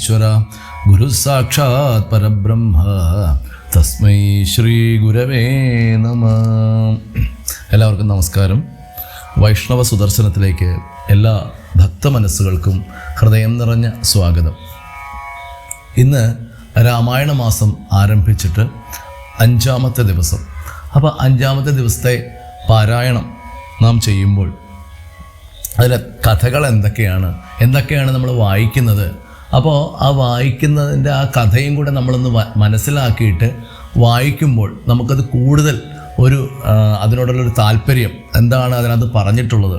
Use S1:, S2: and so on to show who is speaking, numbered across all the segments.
S1: പരമേശ്വര ഗുരു സാക്ഷാത് പരബ്രഹ്മ തസ്മൈ ശ്രീ ഗുരവേ നമഃ. എല്ലാവർക്കും നമസ്കാരം. വൈഷ്ണവ സുദർശനത്തിലേക്ക് എല്ലാ ഭക്തമനസ്സുകൾക്കും ഹൃദയം നിറഞ്ഞ സ്വാഗതം. ഇന്ന് രാമായണ മാസം ആരംഭിച്ചിട്ട് 5-ാമത്തെ ദിവസം. അപ്പോൾ 5-ാമത്തെ ദിവസത്തെ പാരായണം നാം ചെയ്യുമ്പോൾ അതിലെ കഥകൾ എന്തൊക്കെയാണ് നമ്മൾ വായിക്കുന്നത്. അപ്പോൾ ആ വായിക്കുന്നതിൻ്റെ ആ കഥയും കൂടെ നമ്മളൊന്ന് മനസ്സിലാക്കിയിട്ട് വായിക്കുമ്പോൾ നമുക്കത് കൂടുതൽ അതിനോടുള്ളൊരു താല്പര്യം എന്താണ് അതിനകത്ത് പറഞ്ഞിട്ടുള്ളത്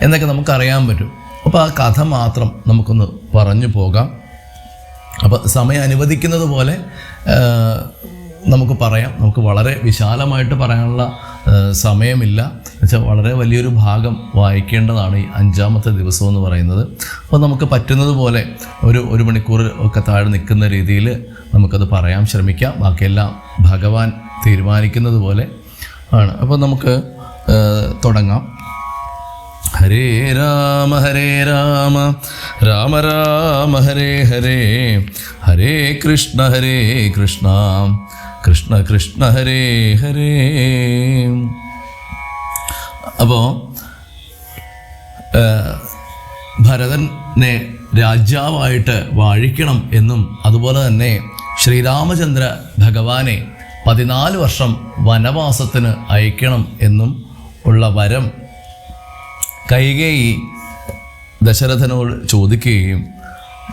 S1: എന്നൊക്കെ നമുക്കറിയാൻ പറ്റും. അപ്പോൾ ആ കഥ മാത്രം നമുക്കൊന്ന് പറഞ്ഞു പോകാം. അപ്പോൾ സമയം അനുവദിക്കുന്നത് പോലെ നമുക്ക് പറയാം. നമുക്ക് വളരെ വിശാലമായിട്ട് പറയാനുള്ള സമയമില്ല. എന്നുവെച്ചാൽ വളരെ വലിയൊരു ഭാഗം വായിക്കേണ്ടതാണ് ഈ 5-ാമത്തെ ദിവസം എന്ന് പറയുന്നത്. അപ്പോൾ നമുക്ക് പറ്റുന്നത് പോലെ ഒരു മണിക്കൂർ ഒക്കെ താഴെ നിൽക്കുന്ന രീതിയിൽ നമുക്കത് പറയാൻ ശ്രമിക്കാം. ബാക്കിയെല്ലാം ഭഗവാൻ തീരുമാനിക്കുന്നത് പോലെ ആണ്. അപ്പോൾ നമുക്ക് തുടങ്ങാം. ഹരേ രാമ രാമ രാമ ഹരേ ഹരേ, ഹരേ കൃഷ്ണ കൃഷ്ണ കൃഷ്ണ ഹരേ ഹരേ. അപ്പോൾ ഭരതനെ രാജാവായിട്ട് വാഴിക്കണം എന്നും അതുപോലെ തന്നെ ശ്രീരാമചന്ദ്ര ഭഗവാനെ 14 വർഷം വനവാസത്തിന് അയക്കണം എന്നും ഉള്ള വരം കൈകേയി ദശരഥനോട് ചോദിക്കുകയും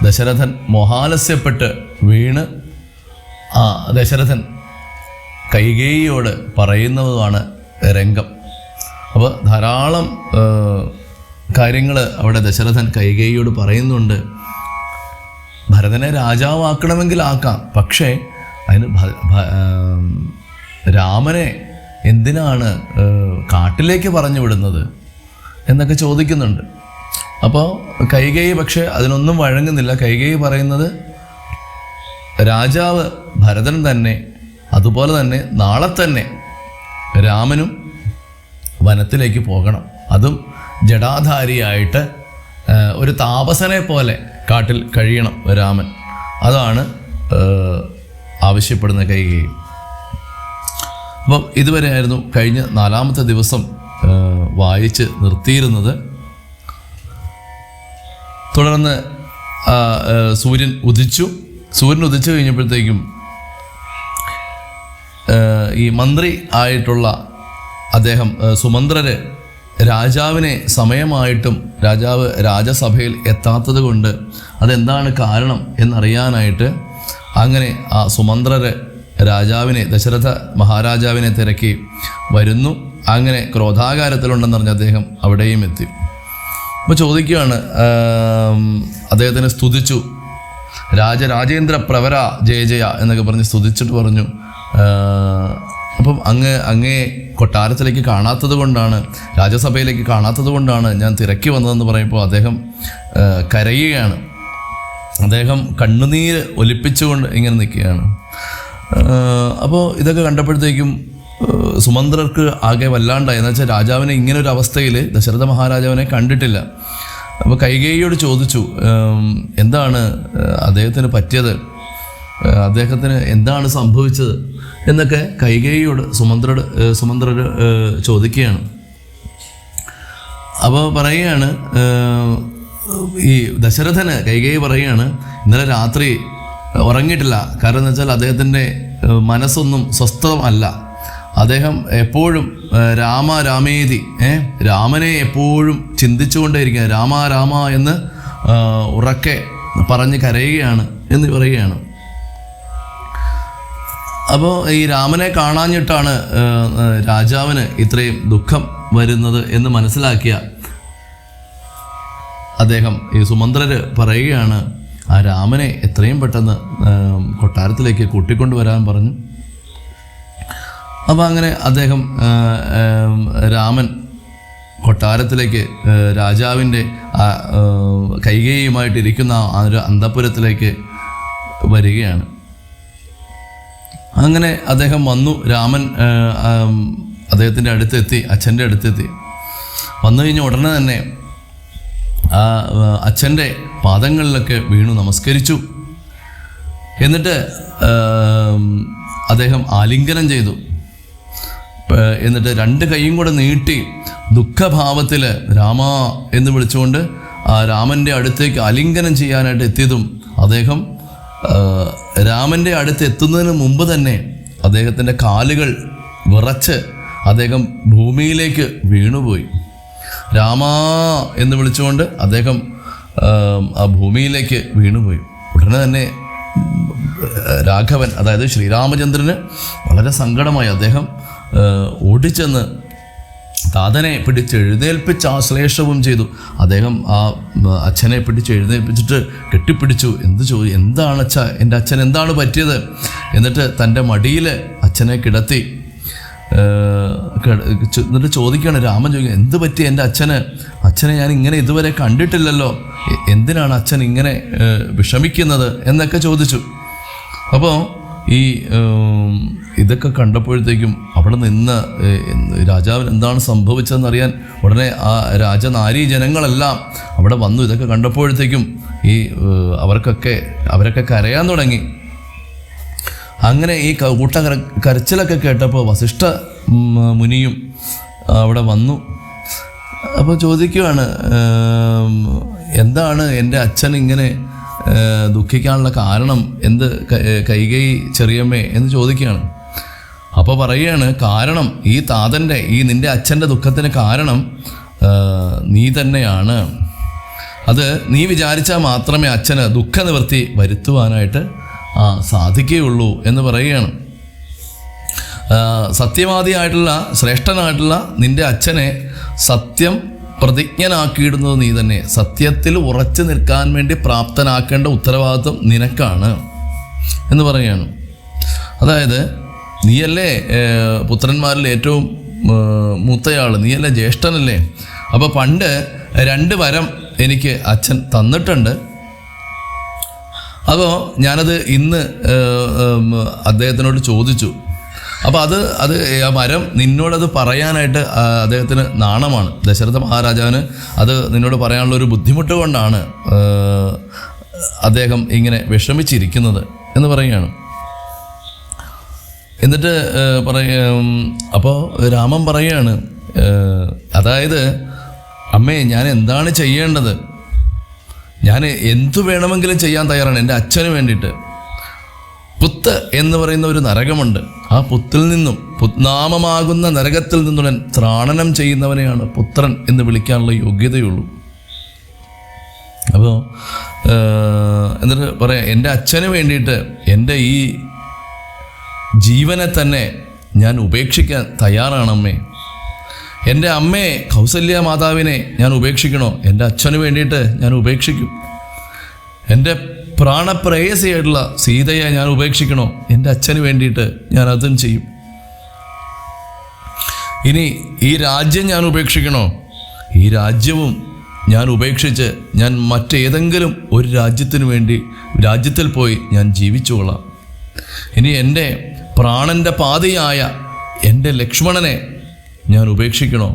S1: ദശരഥൻ മോഹാലസ്യപ്പെട്ട് വീണ് ദശരഥൻ കൈകേയിയോട് പറയുന്നതുമാണ് രംഗം. അപ്പോൾ ധാരാളം കാര്യങ്ങൾ അവിടെ ദശരഥൻ കൈകേയിയോട് പറയുന്നുണ്ട്. ഭരതനെ രാജാവാക്കണമെങ്കിൽ ആക്കാം, പക്ഷേ അതിന് രാമനെ എന്തിനാണ് കാട്ടിലേക്ക് പറഞ്ഞു വിടുന്നത് എന്നൊക്കെ ചോദിക്കുന്നുണ്ട്. അപ്പോൾ കൈകേയി പക്ഷേ അതിനൊന്നും വഴങ്ങുന്നില്ല. കൈകേയി പറയുന്നത് രാജാവ് ഭരതൻ തന്നെ, അതുപോലെ തന്നെ നാളെ തന്നെ രാമനും വനത്തിലേക്ക് പോകണം, അതും ജടാധാരിയായിട്ട് ഒരു താപസനെ പോലെ കാട്ടിൽ കഴിയണം രാമൻ. അതാണ് ആവശ്യപ്പെടുന്ന കൈകേയി. അപ്പം ഇതുവരെ ആയിരുന്നു കഴിഞ്ഞ 4-ാമത്തെ ദിവസം വായിച്ച് നിർത്തിയിരുന്നത്. തുടർന്ന് സൂര്യൻ ഉദിച്ചു കഴിഞ്ഞപ്പോഴത്തേക്കും ഈ മന്ത്രി ആയിട്ടുള്ള അദ്ദേഹം സുമന്ത്രര് രാജാവിനെ സമയമായിട്ടും രാജാവ് രാജസഭയിൽ എത്താത്തത് കൊണ്ട് അതെന്താണ് കാരണം എന്നറിയാനായിട്ട് അങ്ങനെ ആ സുമന്ത്രര് രാജാവിനെ, ദശരഥ മഹാരാജാവിനെ തിരക്കി വരുന്നു. അങ്ങനെ ക്രോധാകാരത്തിലുണ്ടെന്നറിഞ്ഞ് അദ്ദേഹം അവിടെയും എത്തി. അപ്പോൾ ചോദിക്കുകയാണ്, അദ്ദേഹത്തിനെ സ്തുതിച്ചു. രാജേന്ദ്ര പ്രവര ജയ ജയ എന്നൊക്കെ പറഞ്ഞ് സ്തുതിച്ചിട്ട് പറഞ്ഞു, അപ്പം അങ്ങേ കൊട്ടാരത്തിലേക്ക് കാണാത്തത് കൊണ്ടാണ്, രാജസഭയിലേക്ക് കാണാത്തത് കൊണ്ടാണ് ഞാൻ തിരക്കി വന്നതെന്ന് പറയുമ്പോൾ അദ്ദേഹം കരയുകയാണ്. അദ്ദേഹം കണ്ണുനീര് ഒലിപ്പിച്ചുകൊണ്ട് ഇങ്ങനെ നിൽക്കുകയാണ്. അപ്പോൾ ഇതൊക്കെ കണ്ടപ്പോഴത്തേക്കും സുമന്ത്രർക്ക് ആകെ വല്ലാണ്ടായി. എന്ന് വെച്ചാൽ രാജാവിനെ ഇങ്ങനൊരു അവസ്ഥയിൽ ദശരഥ മഹാരാജാവിനെ കണ്ടിട്ടില്ല. അപ്പോൾ കൈകേയിയോട് ചോദിച്ചു, എന്താണ് അദ്ദേഹത്തിന് പറ്റിയത്, അദ്ദേഹത്തിന് എന്താണ് സംഭവിച്ചത് എന്നൊക്കെ കൈകേയിയോട് സുമന്ത്രർ ചോദിക്കുകയാണ്. അപ്പോൾ പറയുകയാണ്, ഈ ദശരഥന് കൈകേയി പറയുകയാണ്, ഇന്നലെ രാത്രി ഉറങ്ങിയിട്ടില്ല. കാരണം എന്ന് വെച്ചാൽ അദ്ദേഹത്തിൻ്റെ മനസ്സൊന്നും സ്വസ്ഥമല്ല. അദ്ദേഹം എപ്പോഴും രാമേതി രാമനെ എപ്പോഴും ചിന്തിച്ചുകൊണ്ടേയിരിക്കുക, രാമ എന്ന് ഉറക്കെ പറഞ്ഞ് കരയുകയാണ് എന്ന് പറയുകയാണ്. അപ്പോൾ ഈ രാമനെ കാണാഞ്ഞിട്ടാണ് രാജാവിന് ഇത്രയും ദുഃഖം വരുന്നത് എന്ന് മനസ്സിലാക്കിയ അദ്ദേഹം, ഈ സുമന്ത്രര് പറയുകയാണ്, ആ രാമനെ എത്രയും പെട്ടെന്ന് കൊട്ടാരത്തിലേക്ക് കൂട്ടിക്കൊണ്ടുവരാൻ പറഞ്ഞു. അപ്പോൾ അങ്ങനെ അദ്ദേഹം രാമൻ കൊട്ടാരത്തിലേക്ക്, രാജാവിൻ്റെ കൈകേയിയുമായിട്ടിരിക്കുന്ന ആ ഒരു അന്തഃപുരത്തിലേക്ക് വരികയാണ്. അങ്ങനെ അദ്ദേഹം വന്നു. രാമൻ അദ്ദേഹത്തിൻ്റെ അടുത്തെത്തി, അച്ഛൻ്റെ അടുത്തെത്തി. വന്നു കഴിഞ്ഞ ഉടനെ തന്നെ ആ അച്ഛൻ്റെ പാദങ്ങളിലൊക്കെ വീണു നമസ്കരിച്ചു. എന്നിട്ട് അദ്ദേഹം ആലിംഗനം ചെയ്തു. എന്നിട്ട് 2 കൈയും കൂടെ നീട്ടി ദുഃഖഭാവത്തിൽ രാമ എന്ന് വിളിച്ചുകൊണ്ട് ആ രാമൻ്റെ അടുത്തേക്ക് ആലിംഗനം ചെയ്യാനായിട്ട് എത്തിയതും അദ്ദേഹം രാമൻ്റെ അടുത്ത് എത്തുന്നതിന് മുമ്പ് തന്നെ അദ്ദേഹത്തിൻ്റെ കാലുകൾ വിറച്ച് അദ്ദേഹം ഭൂമിയിലേക്ക് വീണുപോയി. രാമ എന്ന് വിളിച്ചുകൊണ്ട് അദ്ദേഹം ആ ഭൂമിയിലേക്ക് വീണുപോയി. ഉടനെ തന്നെ രാഘവൻ, അതായത് ശ്രീരാമചന്ദ്രന് വളരെ സങ്കടമായി. അദ്ദേഹം ഓടിച്ചെന്ന് താതനെ പിടിച്ചെഴുന്നേൽപ്പിച്ച് ആശ്ലേഷവും ചെയ്തു. അദ്ദേഹം ആ അച്ഛനെ പിടിച്ചെഴുന്നേൽപ്പിച്ചിട്ട് കെട്ടിപ്പിടിച്ചു. എന്താണ് അച്ഛ, എൻ്റെ അച്ഛൻ എന്താണ് പറ്റിയത്? എന്നിട്ട് തൻ്റെ മടിയിൽ അച്ഛനെ കിടത്തി. എന്നിട്ട് ചോദിക്കുകയാണ്, രാമൻ ചോദിക്കുക, എന്ത് പറ്റി എൻ്റെ അച്ഛനെ ഞാൻ ഇങ്ങനെ ഇതുവരെ കണ്ടിട്ടില്ലല്ലോ, എന്തിനാണ് അച്ഛൻ ഇങ്ങനെ വിഷമിക്കുന്നത് എന്നൊക്കെ ചോദിച്ചു. അപ്പോൾ ഈ ഇതൊക്കെ കണ്ടപ്പോഴത്തേക്കും അവിടെ നിന്ന് രാജാവിന് എന്താണ് സംഭവിച്ചതെന്നറിയാൻ ഉടനെ ആ രാജനാരീ ജനങ്ങളെല്ലാം അവിടെ വന്നു. ഇതൊക്കെ കണ്ടപ്പോഴത്തേക്കും ഈ അവരൊക്കെ കരയാൻ തുടങ്ങി. അങ്ങനെ ഈ കരച്ചിലൊക്കെ കേട്ടപ്പോൾ വസിഷ്ഠ മുനിയും അവിടെ വന്നു. അപ്പോൾ ചോദിക്കുകയാണ്, എന്താണ് എൻ്റെ അച്ഛൻ ഇങ്ങനെ ദുഃഖിക്കാനുള്ള കാരണം, എന്ത് കൈകേയി ചെറിയമ്മേ എന്ന് ചോദിക്കുകയാണ്. അപ്പോൾ പറയുകയാണ്, കാരണം ഈ താതൻ്റെ, ഈ നിൻ്റെ അച്ഛൻ്റെ ദുഃഖത്തിന് കാരണം നീ തന്നെയാണ്. അത് നീ വിചാരിച്ചാൽ മാത്രമേ അച്ഛന് ദുഃഖനിവൃത്തി വരുത്തുവാനായിട്ട് സാധിക്കുകയുള്ളൂ എന്ന് പറയുകയാണ്. സത്യവാദിയായിട്ടുള്ള ശ്രേഷ്ഠനായിട്ടുള്ള നിൻ്റെ അച്ഛനെ സത്യം പ്രതിജ്ഞനാക്കിയിടുന്നത് നീ തന്നെ. സത്യത്തിൽ ഉറച്ചു നിൽക്കാൻ വേണ്ടി പ്രാപ്തനാക്കേണ്ട ഉത്തരവാദിത്വം നിനക്കാണ് എന്ന് പറയുകയാണ്. അതായത് നീയല്ലേ പുത്രന്മാരിൽ ഏറ്റവും മൂത്തയാൾ, നീയല്ലേ ജ്യേഷ്ഠനല്ലേ. അപ്പോൾ പണ്ട് 2 വരം എനിക്ക് അച്ഛൻ തന്നിട്ടുണ്ട്. അപ്പോൾ ഞാനത് ഇന്ന് അദ്ദേഹത്തിനോട് ചോദിച്ചു. അപ്പോൾ അത് ആ വരം നിന്നോടത് പറയാനായിട്ട് അദ്ദേഹത്തിന് നാണമാണ്. ദശരഥ മഹാരാജാവിന് അത് നിന്നോട് പറയാനുള്ളൊരു ബുദ്ധിമുട്ട് കൊണ്ടാണ് അദ്ദേഹം ഇങ്ങനെ വിഷമിച്ചിരിക്കുന്നത് എന്ന് പറയുകയാണ്. എന്നിട്ട് അപ്പോൾ രാമൻ പറയുകയാണ്, അതായത് അമ്മേ, ഞാൻ എന്താണ് ചെയ്യേണ്ടത്? ഞാൻ എന്തു വേണമെങ്കിലും ചെയ്യാൻ തയ്യാറാണ് എൻ്റെ അച്ഛന് വേണ്ടിയിട്ട്. പുത്ത് എന്ന് പറയുന്ന ഒരു നരകമുണ്ട്. ആ പുത്തിൽ നിന്നും, പുത്നാമമാകുന്ന നരകത്തിൽ നിന്നും ത്രാണനം ചെയ്യുന്നവനെയാണ് പുത്രൻ എന്ന് വിളിക്കാനുള്ള യോഗ്യതയുള്ളൂ. അപ്പോൾ എന്നിട്ട് പറയാം, എൻ്റെ അച്ഛന് വേണ്ടിയിട്ട് എൻ്റെ ഈ ജീവനെ തന്നെ ഞാൻ ഉപേക്ഷിക്കാൻ തയ്യാറാണമ്മേ. എൻ്റെ അമ്മയെ, കൗസല്യ മാതാവിനെ ഞാൻ ഉപേക്ഷിക്കണോ? എൻ്റെ അച്ഛന് വേണ്ടിയിട്ട് ഞാൻ ഉപേക്ഷിക്കും. എൻ്റെ പ്രാണപ്രേയസിയായിട്ടുള്ള സീതയെ ഞാൻ ഉപേക്ഷിക്കണോ? എൻ്റെ അച്ഛന് വേണ്ടിയിട്ട് ഞാൻ അതും ചെയ്യും. ഇനി ഈ രാജ്യം ഞാൻ ഉപേക്ഷിക്കണോ? ഈ രാജ്യവും ഞാൻ ഉപേക്ഷിച്ച് ഞാൻ മറ്റേതെങ്കിലും ഒരു രാജ്യത്തിൽ പോയി ഞാൻ ജീവിച്ചുകൊള്ളാം. ഇനി എൻ്റെ പ്രാണൻ്റെ പാതിയായ എൻ്റെ ലക്ഷ്മണനെ ഞാൻ ഉപേക്ഷിക്കണോ?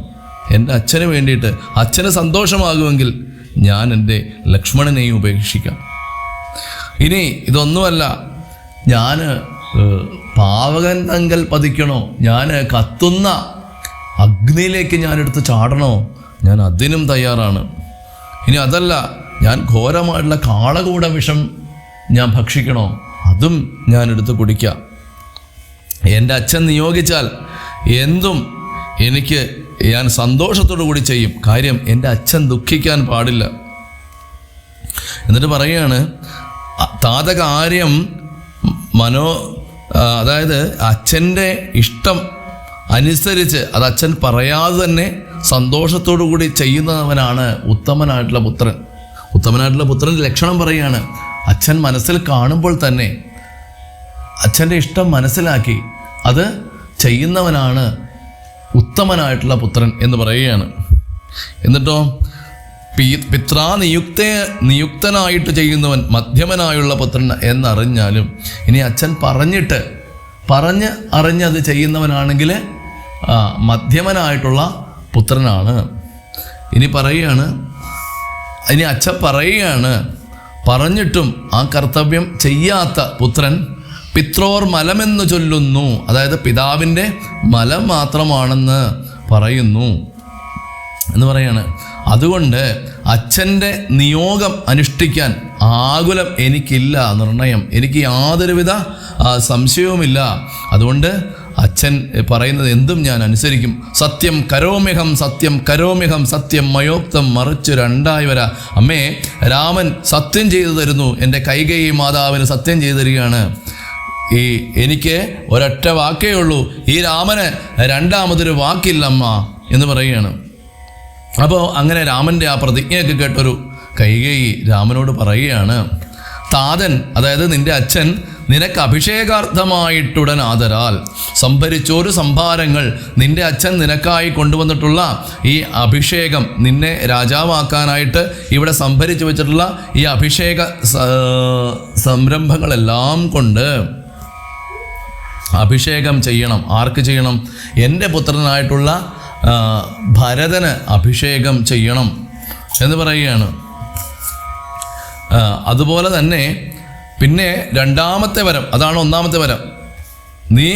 S1: എൻ്റെ അച്ഛന് വേണ്ടിയിട്ട്, അച്ഛന് സന്തോഷമാകുമെങ്കിൽ ഞാൻ എൻ്റെ ലക്ഷ്മണനെയും ഉപേക്ഷിക്കാം. ഇനി ഇതൊന്നുമല്ല, ഞാൻ പാവകൻ തങ്കൽ പതിക്കണോ? ഞാൻ കത്തുന്ന അഗ്നിയിലേക്ക് ഞാനെടുത്ത് ചാടണോ? ഞാൻ അതിനും തയ്യാറാണ്. ഇനി അതല്ല, ഞാൻ ഘോരമായിട്ടുള്ള കാളകൂട വിഷം ഞാൻ ഭക്ഷിക്കണോ? അതും ഞാനെടുത്ത് കുടിക്കാം. എൻ്റെ അച്ഛൻ നിയോഗിച്ചാൽ എന്തും ഞാൻ സന്തോഷത്തോടു കൂടി ചെയ്യും. കാര്യം എൻ്റെ അച്ഛൻ ദുഃഖിക്കാൻ പാടില്ല. എന്നിട്ട് പറയുകയാണ്, താതകാര്യം അതായത് അച്ഛൻ്റെ ഇഷ്ടം അനുസരിച്ച് അത് അച്ഛൻ പറയാതെ തന്നെ സന്തോഷത്തോടു കൂടി ചെയ്യുന്നവനാണ് ഉത്തമനായിട്ടുള്ള പുത്രൻ. ഉത്തമനായിട്ടുള്ള പുത്രൻ്റെ ലക്ഷണം പറയുകയാണ്, അച്ഛൻ മനസ്സിൽ കാണുമ്പോൾ തന്നെ അച്ഛൻ്റെ ഇഷ്ടം മനസ്സിലാക്കി അത് ചെയ്യുന്നവനാണ് ഉത്തമനായിട്ടുള്ള പുത്രൻ എന്ന് പറയുകയാണ്. എന്നിട്ടോ, നിയുക്തനായിട്ട് ചെയ്യുന്നവൻ മധ്യമനായുള്ള പുത്രൻ എന്നറിഞ്ഞാലും, ഇനി അച്ഛൻ അറിഞ്ഞത് ചെയ്യുന്നവനാണെങ്കിൽ മധ്യമനായിട്ടുള്ള പുത്രനാണ്. ഇനി അച്ഛൻ പറയുകയാണ്, പറഞ്ഞിട്ടും ആ കർത്തവ്യം ചെയ്യാത്ത പുത്രൻ പിത്രോർ മലമെന്ന് ചൊല്ലുന്നു, അതായത് പിതാവിൻ്റെ മലം മാത്രമാണെന്ന് പറയുന്നു എന്ന് പറയാണ്. അതുകൊണ്ട് അച്ഛൻ്റെ നിയോഗം അനുഷ്ഠിക്കാൻ ആകുലം എനിക്കില്ല, നിർണയം എനിക്ക് യാതൊരുവിധ സംശയവുമില്ല. അതുകൊണ്ട് അച്ഛൻ പറയുന്നത് എന്തും ഞാൻ അനുസരിക്കും. സത്യം കരോമ്യഹം സത്യം കരോമ്യഹം സത്യം മയോക്തം, മറിച്ച് രണ്ടായി വരാ. അമ്മേ, രാമൻ സത്യം ചെയ്തു തരുന്നു, എൻ്റെ കൈകേയി മാതാവിന് സത്യം ചെയ്തു തരികയാണ്. എനിക്ക് ഒരൊറ്റ വാക്കേ ഉള്ളൂ, ഈ രാമന് രണ്ടാമതൊരു വാക്കില്ലമ്മ എന്ന് പറയുകയാണ്. അപ്പോൾ അങ്ങനെ രാമൻ്റെ ആ പ്രതിജ്ഞയൊക്കെ കേട്ടൊരു കൈകേയി രാമനോട് പറയുകയാണ്, താതൻ, അതായത് നിന്റെ അച്ഛൻ നിനക്ക് അഭിഷേകാർത്ഥമായിട്ടുടൻ ആദരാൽ സംഭരിച്ചോരു സംഭാരങ്ങൾ, നിന്റെ അച്ഛൻ നിനക്കായി കൊണ്ടുവന്നിട്ടുള്ള ഈ അഭിഷേകം, നിന്നെ രാജാവാക്കാനായിട്ട് ഇവിടെ സംഭരിച്ചു വെച്ചിട്ടുള്ള ഈ അഭിഷേക സംരംഭങ്ങളെല്ലാം കൊണ്ട് അഭിഷേകം ചെയ്യണം. ആർക്ക് ചെയ്യണം? എൻ്റെ പുത്രനായിട്ടുള്ള ഭരതന് അഭിഷേകം ചെയ്യണം എന്ന് പറയുകയാണ്. അതുപോലെ തന്നെ പിന്നെ രണ്ടാമത്തെ വരം, അതാണ് ഒന്നാമത്തെ വരം, നീ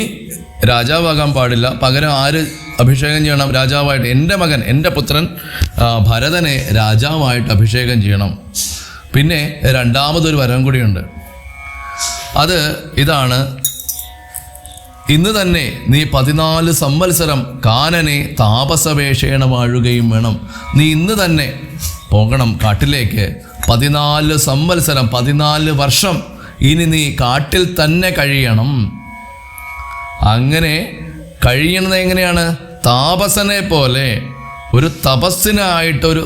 S1: രാജാവാകാൻ പാടില്ല, പകരം ആര് അഭിഷേകം ചെയ്യണം രാജാവായിട്ട്? എൻ്റെ മകൻ, എൻ്റെ പുത്രൻ ഭരതനെ രാജാവായിട്ട് അഭിഷേകം ചെയ്യണം. പിന്നെ രണ്ടാമതൊരു വരം കൂടിയുണ്ട്. അത് ഇതാണ്, ഇന്ന് തന്നെ നീ 14 സംവത്സരം കാനനെ താപസവേഷേണ വാഴുകയും വേണം. നീ ഇന്ന് തന്നെ പോകണം കാട്ടിലേക്ക്. 14 സംവത്സരം, 14 വർഷം ഇനി നീ കാട്ടിൽ തന്നെ കഴിയണം. അങ്ങനെ കഴിയണത് എങ്ങനെയാണ്? താപസനെ പോലെ, ഒരു തപസ്സിനായിട്ടൊരു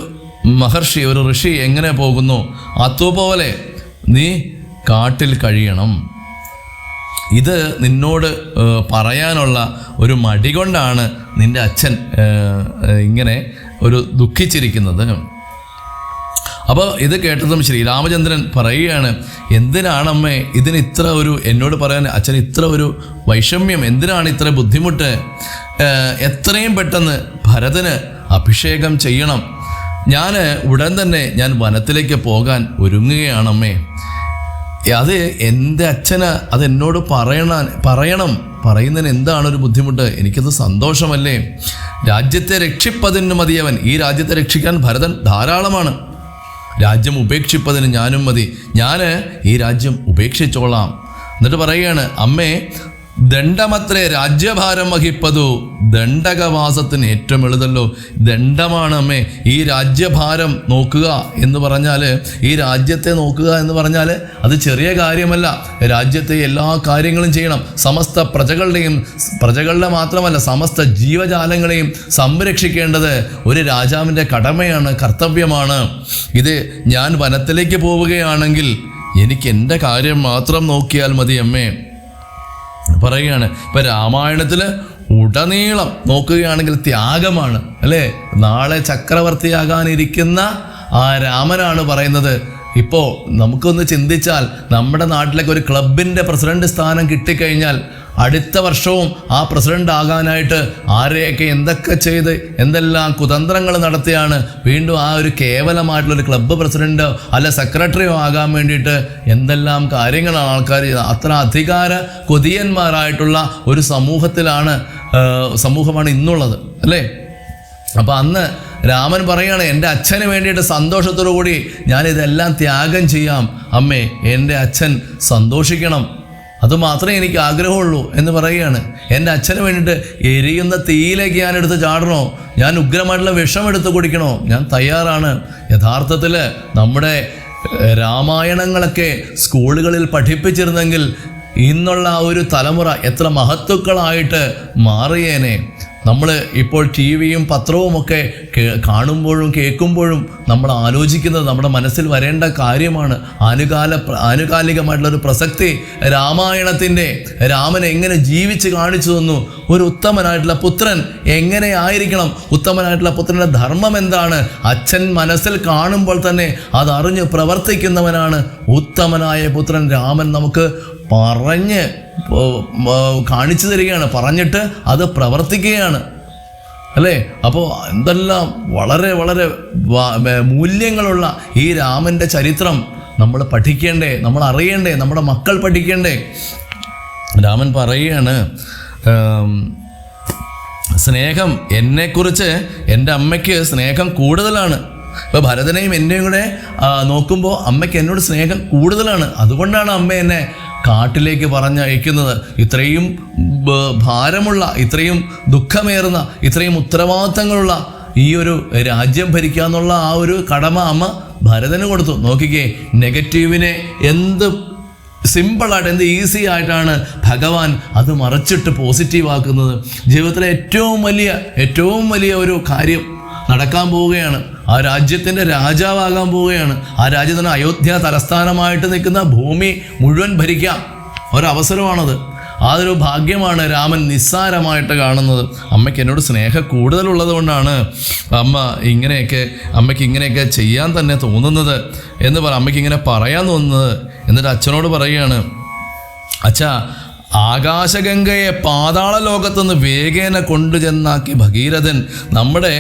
S1: മഹർഷി, ഒരു ഋഷി എങ്ങനെ പോകുന്നു അതുപോലെ നീ കാട്ടിൽ കഴിയണം. ഇത് നിന്നോട് പറയാനുള്ള ഒരു മടി കൊണ്ടാണ് നിൻ്റെ അച്ഛൻ ഇങ്ങനെ ഒരു ദുഃഖിച്ചിരിക്കുന്നത്. അപ്പോൾ ഇത് കേട്ടതും ശ്രീരാമചന്ദ്രൻ പറയുകയാണ്, എന്തിനാണമ്മേ ഇതിന് ഇത്ര ഒരു, എന്നോട് പറയാൻ അച്ഛൻ ഇത്ര ഒരു വൈഷമ്യം, എന്തിനാണ് ഇത്ര ബുദ്ധിമുട്ട്? എത്രയും പെട്ടെന്ന് ഭരതന് അഭിഷേകം ചെയ്യണം. ഞാൻ ഉടൻ തന്നെ ഞാൻ വനത്തിലേക്ക് പോകാൻ ഒരുങ്ങുകയാണമ്മേ. അത് എൻ്റെ അച്ഛന് അതെന്നോട് പറയണം. പറയുന്നതിന് എന്താണ് ഒരു ബുദ്ധിമുട്ട്? എനിക്കത് സന്തോഷമല്ലേ. രാജ്യത്തെ രക്ഷിപ്പതിന് മതിയവൻ. ഈ രാജ്യത്തെ രക്ഷിക്കാൻ ഭരതൻ ധാരാളമാണ്. രാജ്യം ഉപേക്ഷിപ്പതിന് ഞാനും മതി. ഞാൻ ഈ രാജ്യം ഉപേക്ഷിച്ചോളാം. എന്നിട്ട് പറയുകയാണ്, അമ്മേ, ദണ്ഡമത്രേ രാജ്യഭാരം വഹിപ്പതു, ദണ്ഡകവാസത്തിന് ഏറ്റവും എളുതല്ലോ. ദണ്ഡമാണ് അമ്മേ ഈ രാജ്യഭാരം നോക്കുക എന്ന് പറഞ്ഞാൽ, ഈ രാജ്യത്തെ നോക്കുക എന്ന് പറഞ്ഞാൽ അത് ചെറിയ കാര്യമല്ല. രാജ്യത്തെ എല്ലാ കാര്യങ്ങളും ചെയ്യണം. സമസ്ത പ്രജകളുടെ മാത്രമല്ല, സമസ്ത ജീവജാലങ്ങളെയും സംരക്ഷിക്കേണ്ടത് ഒരു രാജാവിൻ്റെ കടമയാണ്, കർത്തവ്യമാണ്. ഇത് ഞാൻ വനത്തിലേക്ക് പോവുകയാണെങ്കിൽ എനിക്ക് എൻ്റെ കാര്യം മാത്രം നോക്കിയാൽ മതി അമ്മേ പറയുകയാണ്. ഇപ്പം രാമായണത്തിൽ ഉടനീളം നോക്കുകയാണെങ്കിൽ ത്യാഗമാണ് അല്ലേ. നാളെ ചക്രവർത്തിയാകാനിരിക്കുന്ന ആ രാമനാണ് പറയുന്നത്. ഇപ്പോൾ നമുക്കൊന്ന് ചിന്തിച്ചാൽ, നമ്മുടെ നാട്ടിലേക്ക് ഒരു ക്ലബിൻ്റെ പ്രസിഡന്റ് സ്ഥാനം കിട്ടിക്കഴിഞ്ഞാൽ അടുത്ത വർഷവും ആ പ്രസിഡന്റ് ആകാനായിട്ട് ആരെയൊക്കെ എന്തൊക്കെ ചെയ്ത് എന്തെല്ലാം കുതന്ത്രങ്ങൾ നടത്തിയാണ് വീണ്ടും ആ ഒരു കേവലമായിട്ടുള്ളൊരു ക്ലബ്ബ് പ്രസിഡന്റോ അല്ല സെക്രട്ടറിയോ ആകാൻ എന്തെല്ലാം കാര്യങ്ങളാണ് ആൾക്കാർ. അത്ര അധികാര കൊതിയന്മാരായിട്ടുള്ള ഒരു സമൂഹമാണ് ഇന്നുള്ളത് അല്ലേ. അപ്പം അന്ന് രാമൻ പറയുകയാണ്, എൻ്റെ അച്ഛന് വേണ്ടിയിട്ട് സന്തോഷത്തോടു കൂടി ഞാനിതെല്ലാം ത്യാഗം ചെയ്യാം അമ്മേ, എൻ്റെ അച്ഛൻ സന്തോഷിക്കണം, അതുമാത്രമേ എനിക്ക് ആഗ്രഹമുള്ളൂ എന്ന് പറയുകയാണ്. എൻ്റെ അച്ഛന് വേണ്ടിയിട്ട് എരിയുന്ന തീയിലേക്ക് ഞാനെടുത്ത് ചാടണോ, ഞാൻ ഉഗ്രമായിട്ടുള്ള വിഷമെടുത്ത് കുടിക്കണോ, ഞാൻ തയ്യാറാണ്. യഥാർത്ഥത്തിൽ നമ്മുടെ രാമായണങ്ങളൊക്കെ സ്കൂളുകളിൽ പഠിപ്പിച്ചിരുന്നെങ്കിൽ ഇന്നുള്ള ആ ഒരു തലമുറ എത്ര മഹത്തുക്കളായിട്ട് മാറിയേനെ. നമ്മൾ ഇപ്പോൾ ടി വിയും പത്രവുമൊക്കെ കാണുമ്പോഴും കേൾക്കുമ്പോഴും നമ്മൾ ആലോചിക്കുന്നത് നമ്മുടെ മനസ്സിൽ വരേണ്ട കാര്യമാണ്. ആനുകാലികമായിട്ടുള്ളൊരു പ്രസക്തി രാമായണത്തിൻ്റെ, രാമൻ എങ്ങനെ ജീവിച്ച് കാണിച്ചു തന്നു, ഒരു ഉത്തമനായിട്ടുള്ള പുത്രൻ എങ്ങനെ ആയിരിക്കണം, ഉത്തമനായിട്ടുള്ള പുത്രൻ്റെ ധർമ്മം എന്താണ്, അച്ഛൻ മനസ്സിൽ കാണുമ്പോൾ തന്നെ അതറിഞ്ഞ് പ്രവർത്തിക്കുന്നവനാണ് ഉത്തമനായ പുത്രൻ. രാമൻ നമുക്ക് പറഞ്ഞ് കാണിച്ചു തരികയാണ്, പറഞ്ഞിട്ട് അത് പ്രവർത്തിക്കുകയാണ് അല്ലേ. അപ്പോൾ എന്തെല്ലാം വളരെ വളരെ മൂല്യങ്ങളുള്ള ഈ രാമൻ്റെ ചരിത്രം നമ്മൾ പഠിക്കേണ്ടേ, നമ്മൾ അറിയണ്ടേ, നമ്മുടെ മക്കൾ പഠിക്കേണ്ടേ? രാമൻ പറയുകയാണ്, സ്നേഹം എന്നെക്കുറിച്ച് എൻ്റെ അമ്മയ്ക്ക് സ്നേഹം കൂടുതലാണ്. ഇപ്പോൾ ഭരതനെയും എന്നെയും കൂടെ നോക്കുമ്പോൾ അമ്മയ്ക്ക് എന്നോട് സ്നേഹം കൂടുതലാണ്. അതുകൊണ്ടാണ് അമ്മ എന്നെ കാട്ടിലേക്ക് പറഞ്ഞയക്കുന്നത്. ഇത്രയും ഭാരമുള്ള, ഇത്രയും ദുഃഖമേറുന്ന, ഇത്രയും ഉത്തരവാദിത്തങ്ങളുള്ള ഈ ഒരു രാജ്യം ഭരിക്കുക എന്നുള്ള ആ ഒരു കടമ അമ്മ ഭരതന് കൊടുത്തു. നോക്കിക്കേ, നെഗറ്റീവിനെ എന്ത് സിമ്പിളായിട്ട്, എന്ത് ഈസി ആയിട്ടാണ് ഭഗവാൻ അത് മറച്ചിട്ട് പോസിറ്റീവാക്കുന്നത്. ജീവിതത്തിലെ ഏറ്റവും വലിയ ഒരു കാര്യം നടക്കാൻ പോവുകയാണ്. ആ രാജ്യത്തിൻ്റെ രാജാവാകാൻ പോവുകയാണ്. ആ രാജ്യത്തിന് അയോധ്യ തലസ്ഥാനമായിട്ട് നിൽക്കുന്ന ഭൂമി മുഴുവൻ ഭരിക്കാം ഒരവസരമാണത്. അതൊരു ഭാഗ്യമാണ് രാമൻ നിസ്സാരമായിട്ട് കാണുന്നത്. അമ്മയ്ക്ക് എന്നോട് സ്നേഹം കൂടുതലുള്ളത് കൊണ്ടാണ് അമ്മയ്ക്ക് ഇങ്ങനെയൊക്കെ ചെയ്യാൻ തന്നെ തോന്നുന്നത് എന്ന് അമ്മയ്ക്ക് ഇങ്ങനെ പറയാൻ തോന്നുന്നത്. എന്നിട്ട് അച്ഛനോട് പറയുകയാണ്, അച്ഛാ, ആകാശഗംഗയെ പാതാള ലോകത്തുനിന്ന് വേഗേന കൊണ്ടുചെന്നാക്കി ഭഗീരഥൻ നമ്മുടെ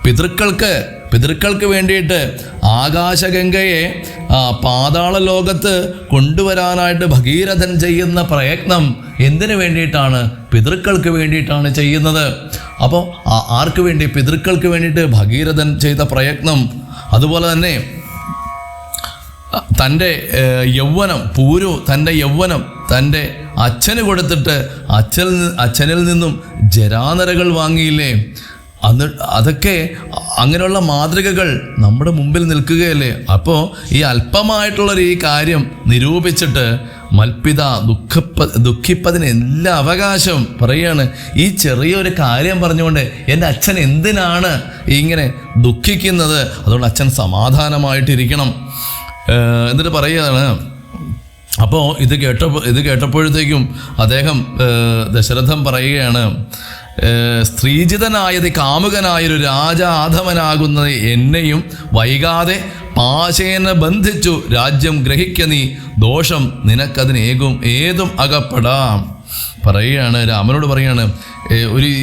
S1: പിതൃക്കൾക്ക് വേണ്ടിയിട്ട് ആകാശഗംഗയെ പാതാള ലോകത്ത് കൊണ്ടുവരാനായിട്ട് ഭഗീരഥൻ ചെയ്യുന്ന പ്രയത്നം എന്തിനു വേണ്ടിയിട്ടാണ്? പിതൃക്കൾക്ക് വേണ്ടിയിട്ടാണ് ചെയ്യുന്നത്. അപ്പോൾ ആർക്ക് വേണ്ടി? പിതൃക്കൾക്ക് വേണ്ടിയിട്ട് ഭഗീരഥൻ ചെയ്ത പ്രയത്നം. അതുപോലെ തന്നെ തൻ്റെ യൗവനം, തൻ്റെ യൗവനം തൻ്റെ അച്ഛന് കൊടുത്തിട്ട് അച്ഛനിൽ നിന്നും ജരാനരകൾ വാങ്ങിയില്ലേ? അതൊക്കെ അങ്ങനെയുള്ള മാതൃകകൾ നമ്മുടെ മുമ്പിൽ നിൽക്കുകയല്ലേ? അപ്പോൾ ഈ അല്പമായിട്ടുള്ളൊരു ഈ കാര്യം നിരൂപിച്ചിട്ട് മൽപിത ദുഃഖിപ്പതിന് എല്ലാ അവകാശം പറയുകയാണ്. ഈ ചെറിയൊരു കാര്യം പറഞ്ഞുകൊണ്ട് എൻ്റെ അച്ഛൻ എന്തിനാണ് ഇങ്ങനെ ദുഃഖിക്കുന്നത്? അതുകൊണ്ട് അച്ഛൻ സമാധാനമായിട്ടിരിക്കണം. എന്നിട്ട് പറയുകയാണ്, അപ്പോൾ ഇത് കേട്ടപ്പോഴത്തേക്കും അദ്ദേഹം ദശരഥൻ പറയുകയാണ്, സ്ത്രീജിതനായത് കാമുകനായൊരു രാജാധമനാകുന്നത് എന്നെയും വൈകാതെ പാശേന ബന്ധിച്ചു രാജ്യം ഗ്രഹിക്ക നീ, ദോഷം നിനക്കതിന് ഏതും അകപ്പെടാം. പറയുകയാണ്, രാമനോട് പറയുകയാണ്,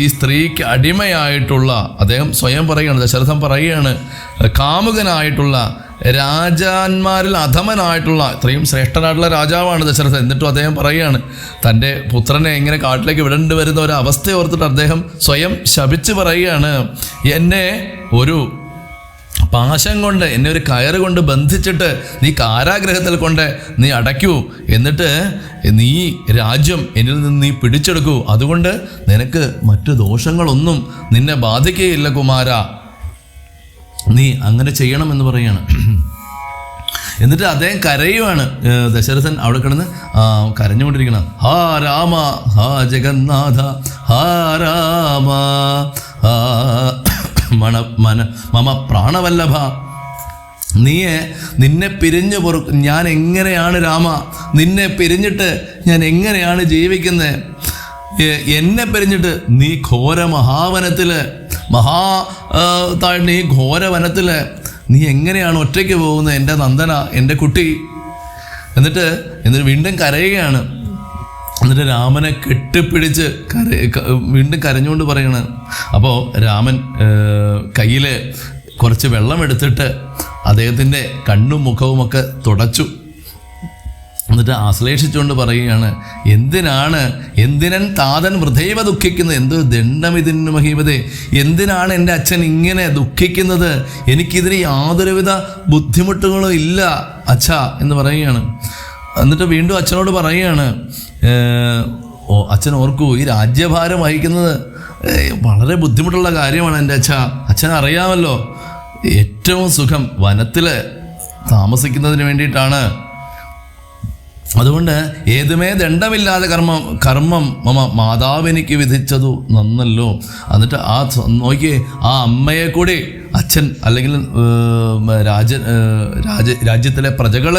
S1: ഈ സ്ത്രീക്ക് അടിമയായിട്ടുള്ള അദ്ദേഹം സ്വയം പറയുകയാണ്, ദശരഥൻ പറയുകയാണ്, കാമുകനായിട്ടുള്ള രാജാന്മാരിൽ അധമനായിട്ടുള്ള ഇത്രയും ശ്രേഷ്ഠനായിട്ടുള്ള രാജാവാണ് ദശരഥൻ. എന്നിട്ടും അദ്ദേഹം പറയുകയാണ്, തൻ്റെ പുത്രനെ ഇങ്ങനെ കാട്ടിലേക്ക് വിടേണ്ടി വരുന്ന ഒരു അവസ്ഥ ഓർത്തിട്ട് അദ്ദേഹം സ്വയം ശപിച്ച് പറയുകയാണ്, എന്നെ ഒരു പാശം കൊണ്ട്, എന്നെ ഒരു കയറ് കൊണ്ട് ബന്ധിച്ചിട്ട് നീ കാരാഗ്രഹത്തിൽ കൊണ്ട് നീ അടയ്ക്കൂ, എന്നിട്ട് നീ രാജ്യം എന്നിൽ നിന്ന് നീ പിടിച്ചെടുക്കൂ, അതുകൊണ്ട് നിനക്ക് മറ്റു ദോഷങ്ങളൊന്നും നിന്നെ ബാധിക്കുകയില്ല കുമാര, നീ അങ്ങനെ ചെയ്യണമെന്ന് പറയുകയാണ്. എന്നിട്ട് അദ്ദേഹം കരയുവാണ്. ദശരഥൻ അവിടെ കിടന്ന് കരഞ്ഞുകൊണ്ടിരിക്കണം. ഹാ രാമ ഹാ ജഗന്നാഥ ഹാ രാമ ഹാ മമ പ്രാണവല്ലഭ, നിന്നെ പിരിഞ്ഞു ഞാൻ എങ്ങനെയാണ് രാമ, നിന്നെ പിരിഞ്ഞിട്ട് ഞാൻ എങ്ങനെയാണ് ജീവിക്കുന്നത്? എന്നെ പിരിഞ്ഞിട്ട് നീ ഘോര മഹാവനത്തില് ഈ ഘോരവനത്തില് നീ എങ്ങനെയാണ് ഒറ്റയ്ക്ക് പോകുന്നത് എൻ്റെ നന്ദന, എൻ്റെ കുട്ടി? എന്നിട്ട് വീണ്ടും കരയുകയാണ്. എന്നിട്ട് രാമനെ കെട്ടിപ്പിടിച്ച് വീണ്ടും കരഞ്ഞുകൊണ്ട് പറയണ്. അപ്പോൾ രാമൻ കയ്യിൽ കുറച്ച് വെള്ളം എടുത്തിട്ട് അദ്ദേഹത്തിൻ്റെ കണ്ണും മുഖവുമൊക്കെ തുടച്ചു. എന്നിട്ട് ആശ്ലേഷിച്ചുകൊണ്ട് പറയുകയാണ്, എന്തിനൻ താതൻ വൃഥൈവ ദുഃഖിക്കുന്നത്, എന്ത് ദണ്ഡമിതിന് മഹീപതേ, എന്തിനാണ് എൻ്റെ അച്ഛൻ ഇങ്ങനെ ദുഃഖിക്കുന്നത്? എനിക്കിതിന് യാതൊരുവിധ ബുദ്ധിമുട്ടുകളും ഇല്ല അച്ഛാ എന്ന് പറയുകയാണ്. എന്നിട്ട് വീണ്ടും അച്ഛനോട് പറയുകയാണ്, അച്ഛൻ ഓർക്കൂ, ഈ രാജ്യഭാരം വഹിക്കുന്നത് വളരെ ബുദ്ധിമുട്ടുള്ള കാര്യമാണ് എൻ്റെ അച്ഛനറിയാമല്ലോ. ഏറ്റവും സുഖം വനത്തിൽ താമസിക്കുന്നതിന് വേണ്ടിയിട്ടാണ്. അതുകൊണ്ട് ഏതുമേ ദണ്ഡമില്ലാതെ കർമ്മം മമ മാതാവിനിക്ക് വിധിച്ചതു നന്നല്ലോ. എന്നിട്ട് നോക്കിയേ, ആ അമ്മയെ കൂടി അച്ഛൻ അല്ലെങ്കിൽ രാജ്യത്തിലെ പ്രജകൾ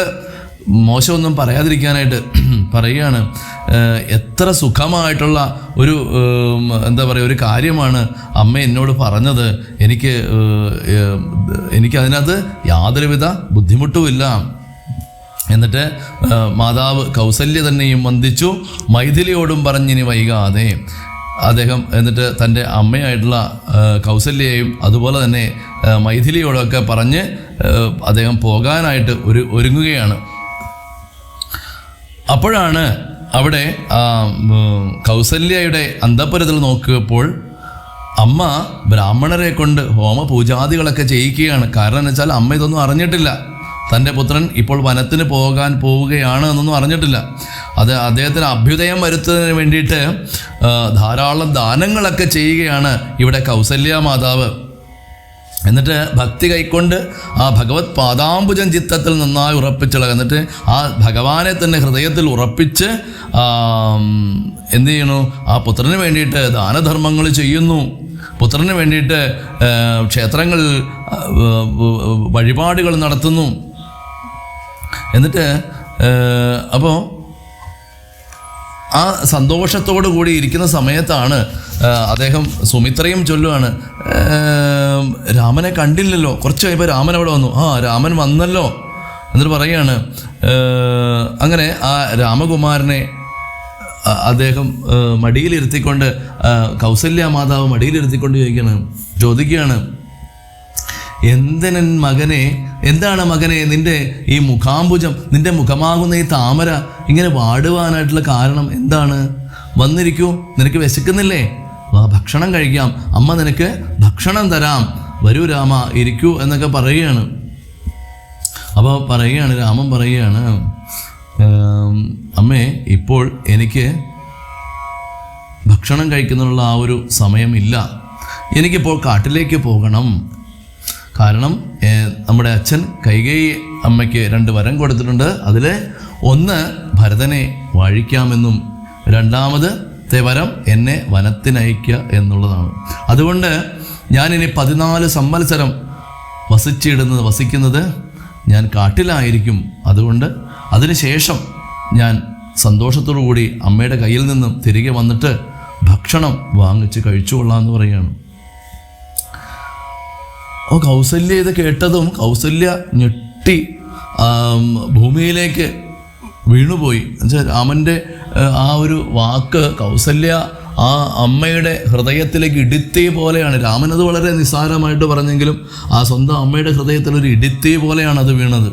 S1: മോശമൊന്നും പറയാതിരിക്കാനായിട്ട് പറയുകയാണ്. എത്ര സുഖമായിട്ടുള്ള ഒരു ഒരു കാര്യമാണ് അമ്മ എന്നോട് പറഞ്ഞത്. എനിക്കതിനകത്ത് യാതൊരുവിധ ബുദ്ധിമുട്ടുമില്ല. എന്നിട്ട് മാതാവ് കൗസല്യ തന്നെയും വന്ദിച്ചു, മൈഥിലിയോടും പറഞ്ഞിനി വൈകാതെ. അദ്ദേഹം എന്നിട്ട് തൻ്റെ അമ്മയായിട്ടുള്ള കൗസല്യയെയും അതുപോലെ തന്നെ മൈഥിലിയോടൊക്കെ പറഞ്ഞ് അദ്ദേഹം പോകാനായിട്ട് ഒരുങ്ങുകയാണ്. അപ്പോഴാണ് അവിടെ കൗസല്യയുടെ അന്തഃപുരത്തിൽ നോക്കിയപ്പോൾ അമ്മ ബ്രാഹ്മണരെ കൊണ്ട് ഹോമപൂജാദികളൊക്കെ ചെയ്യിക്കുകയാണ്. കാരണം എന്ന് വെച്ചാൽ അമ്മ ഇതൊന്നും അറിഞ്ഞിട്ടില്ല. തൻ്റെ പുത്രൻ ഇപ്പോൾ വനത്തിന് പോവുകയാണ് എന്നൊന്നും അറിഞ്ഞിട്ടില്ല. അത് അദ്ദേഹത്തിന് അഭ്യുദയം വരുത്തുന്നതിന് വേണ്ടിയിട്ട് ധാരാളം ദാനങ്ങളൊക്കെ ചെയ്യുകയാണ് ഇവിടെ കൗസല്യ മാതാവ്. എന്നിട്ട് ഭക്തി കൈക്കൊണ്ട് ആ ഭഗവത് പാദാംബുജം ചിത്തത്തിൽ നന്നായി ഉറപ്പിച്ചുള്ള, എന്നിട്ട് ആ ഭഗവാനെ തന്നെ ഹൃദയത്തിൽ ഉറപ്പിച്ച് എന്ത് ചെയ്യണു, ആ പുത്രന് വേണ്ടിയിട്ട് ദാനധർമ്മങ്ങൾ ചെയ്യുന്നു. പുത്രന് വേണ്ടിയിട്ട് ക്ഷേത്രങ്ങളിൽ വഴിപാടുകൾ നടത്തുന്നു. എന്നിട്ട് അപ്പോൾ ആ സന്തോഷത്തോടു കൂടി ഇരിക്കുന്ന സമയത്താണ് അദ്ദേഹം സുമിത്രയും ചൊല്ലുവാണ്, രാമനെ കണ്ടില്ലല്ലോ. കുറച്ച് കഴിയുമ്പോൾ രാമൻ അവിടെ വന്നു. രാമൻ വന്നല്ലോ എന്നിട്ട് പറയുകയാണ്. അങ്ങനെ ആ രാമകുമാരനെ അദ്ദേഹം മടിയിലിരുത്തിക്കൊണ്ട്, കൗസല്യ മാതാവ് മടിയിലിരുത്തിക്കൊണ്ട് ചോദിക്കുകയാണ്, എന്തിനൻ മകനെ, എന്താണ് മകനെ നിൻ്റെ ഈ മുഖാംബുജം, നിൻ്റെ മുഖമാകുന്ന ഈ താമര ഇങ്ങനെ വാടുവാനായിട്ടുള്ള കാരണം എന്താണ്? വന്നിരിക്കൂ, നിനക്ക് വിശക്കുന്നില്ലേ? വാ, ഭക്ഷണം കഴിക്കാം, അമ്മ നിനക്ക് ഭക്ഷണം തരാം, വരൂ രാമ ഇരിക്കൂ എന്നൊക്കെ പറയുകയാണ്. അപ്പോൾ പറയുകയാണ്, രാമൻ പറയുകയാണ്, അമ്മേ ഇപ്പോൾ എനിക്ക് ഭക്ഷണം കഴിക്കുന്നതിനുള്ള ആ ഒരു സമയമില്ല, എനിക്കിപ്പോൾ കാട്ടിലേക്ക് പോകണം. കാരണം നമ്മുടെ അച്ഛൻ കൈകേയി അമ്മയ്ക്ക് 2 വരം കൊടുത്തിട്ടുണ്ട്. അതിൽ ഒന്ന് ഭരതനെ വാഴിക്കാമെന്നും രണ്ടാമത്തെ വരം എന്നെ വനത്തിനയക്കുക എന്നുള്ളതാണ്. അതുകൊണ്ട് ഞാനിനി 14 സംവത്സരം വസിക്കുന്നത് ഞാൻ കാട്ടിലായിരിക്കും. അതുകൊണ്ട് അതിനുശേഷം ഞാൻ സന്തോഷത്തോടു കൂടി അമ്മയുടെ കയ്യിൽ നിന്നും തിരികെ വന്നിട്ട് ഭക്ഷണം വാങ്ങിച്ച് കഴിച്ചുകൊള്ളാമെന്ന് പറയുകയാണ്. കൗസല്യ ഇത് കേട്ടതും കൗസല്യ ഞെട്ടി ഭൂമിയിലേക്ക് വീണുപോയി. എന്നുവെച്ചാൽ രാമൻ്റെ ആ ഒരു വാക്ക് കൗസല്യ ആ അമ്മയുടെ ഹൃദയത്തിലേക്ക് ഇടിത്തീ പോലെയാണ്. രാമനത് വളരെ നിസ്സാരമായിട്ട് പറഞ്ഞെങ്കിലും ആ സ്വന്തം അമ്മയുടെ ഹൃദയത്തിലൊരു ഇടിത്തീ പോലെയാണ് അത് വീണത്.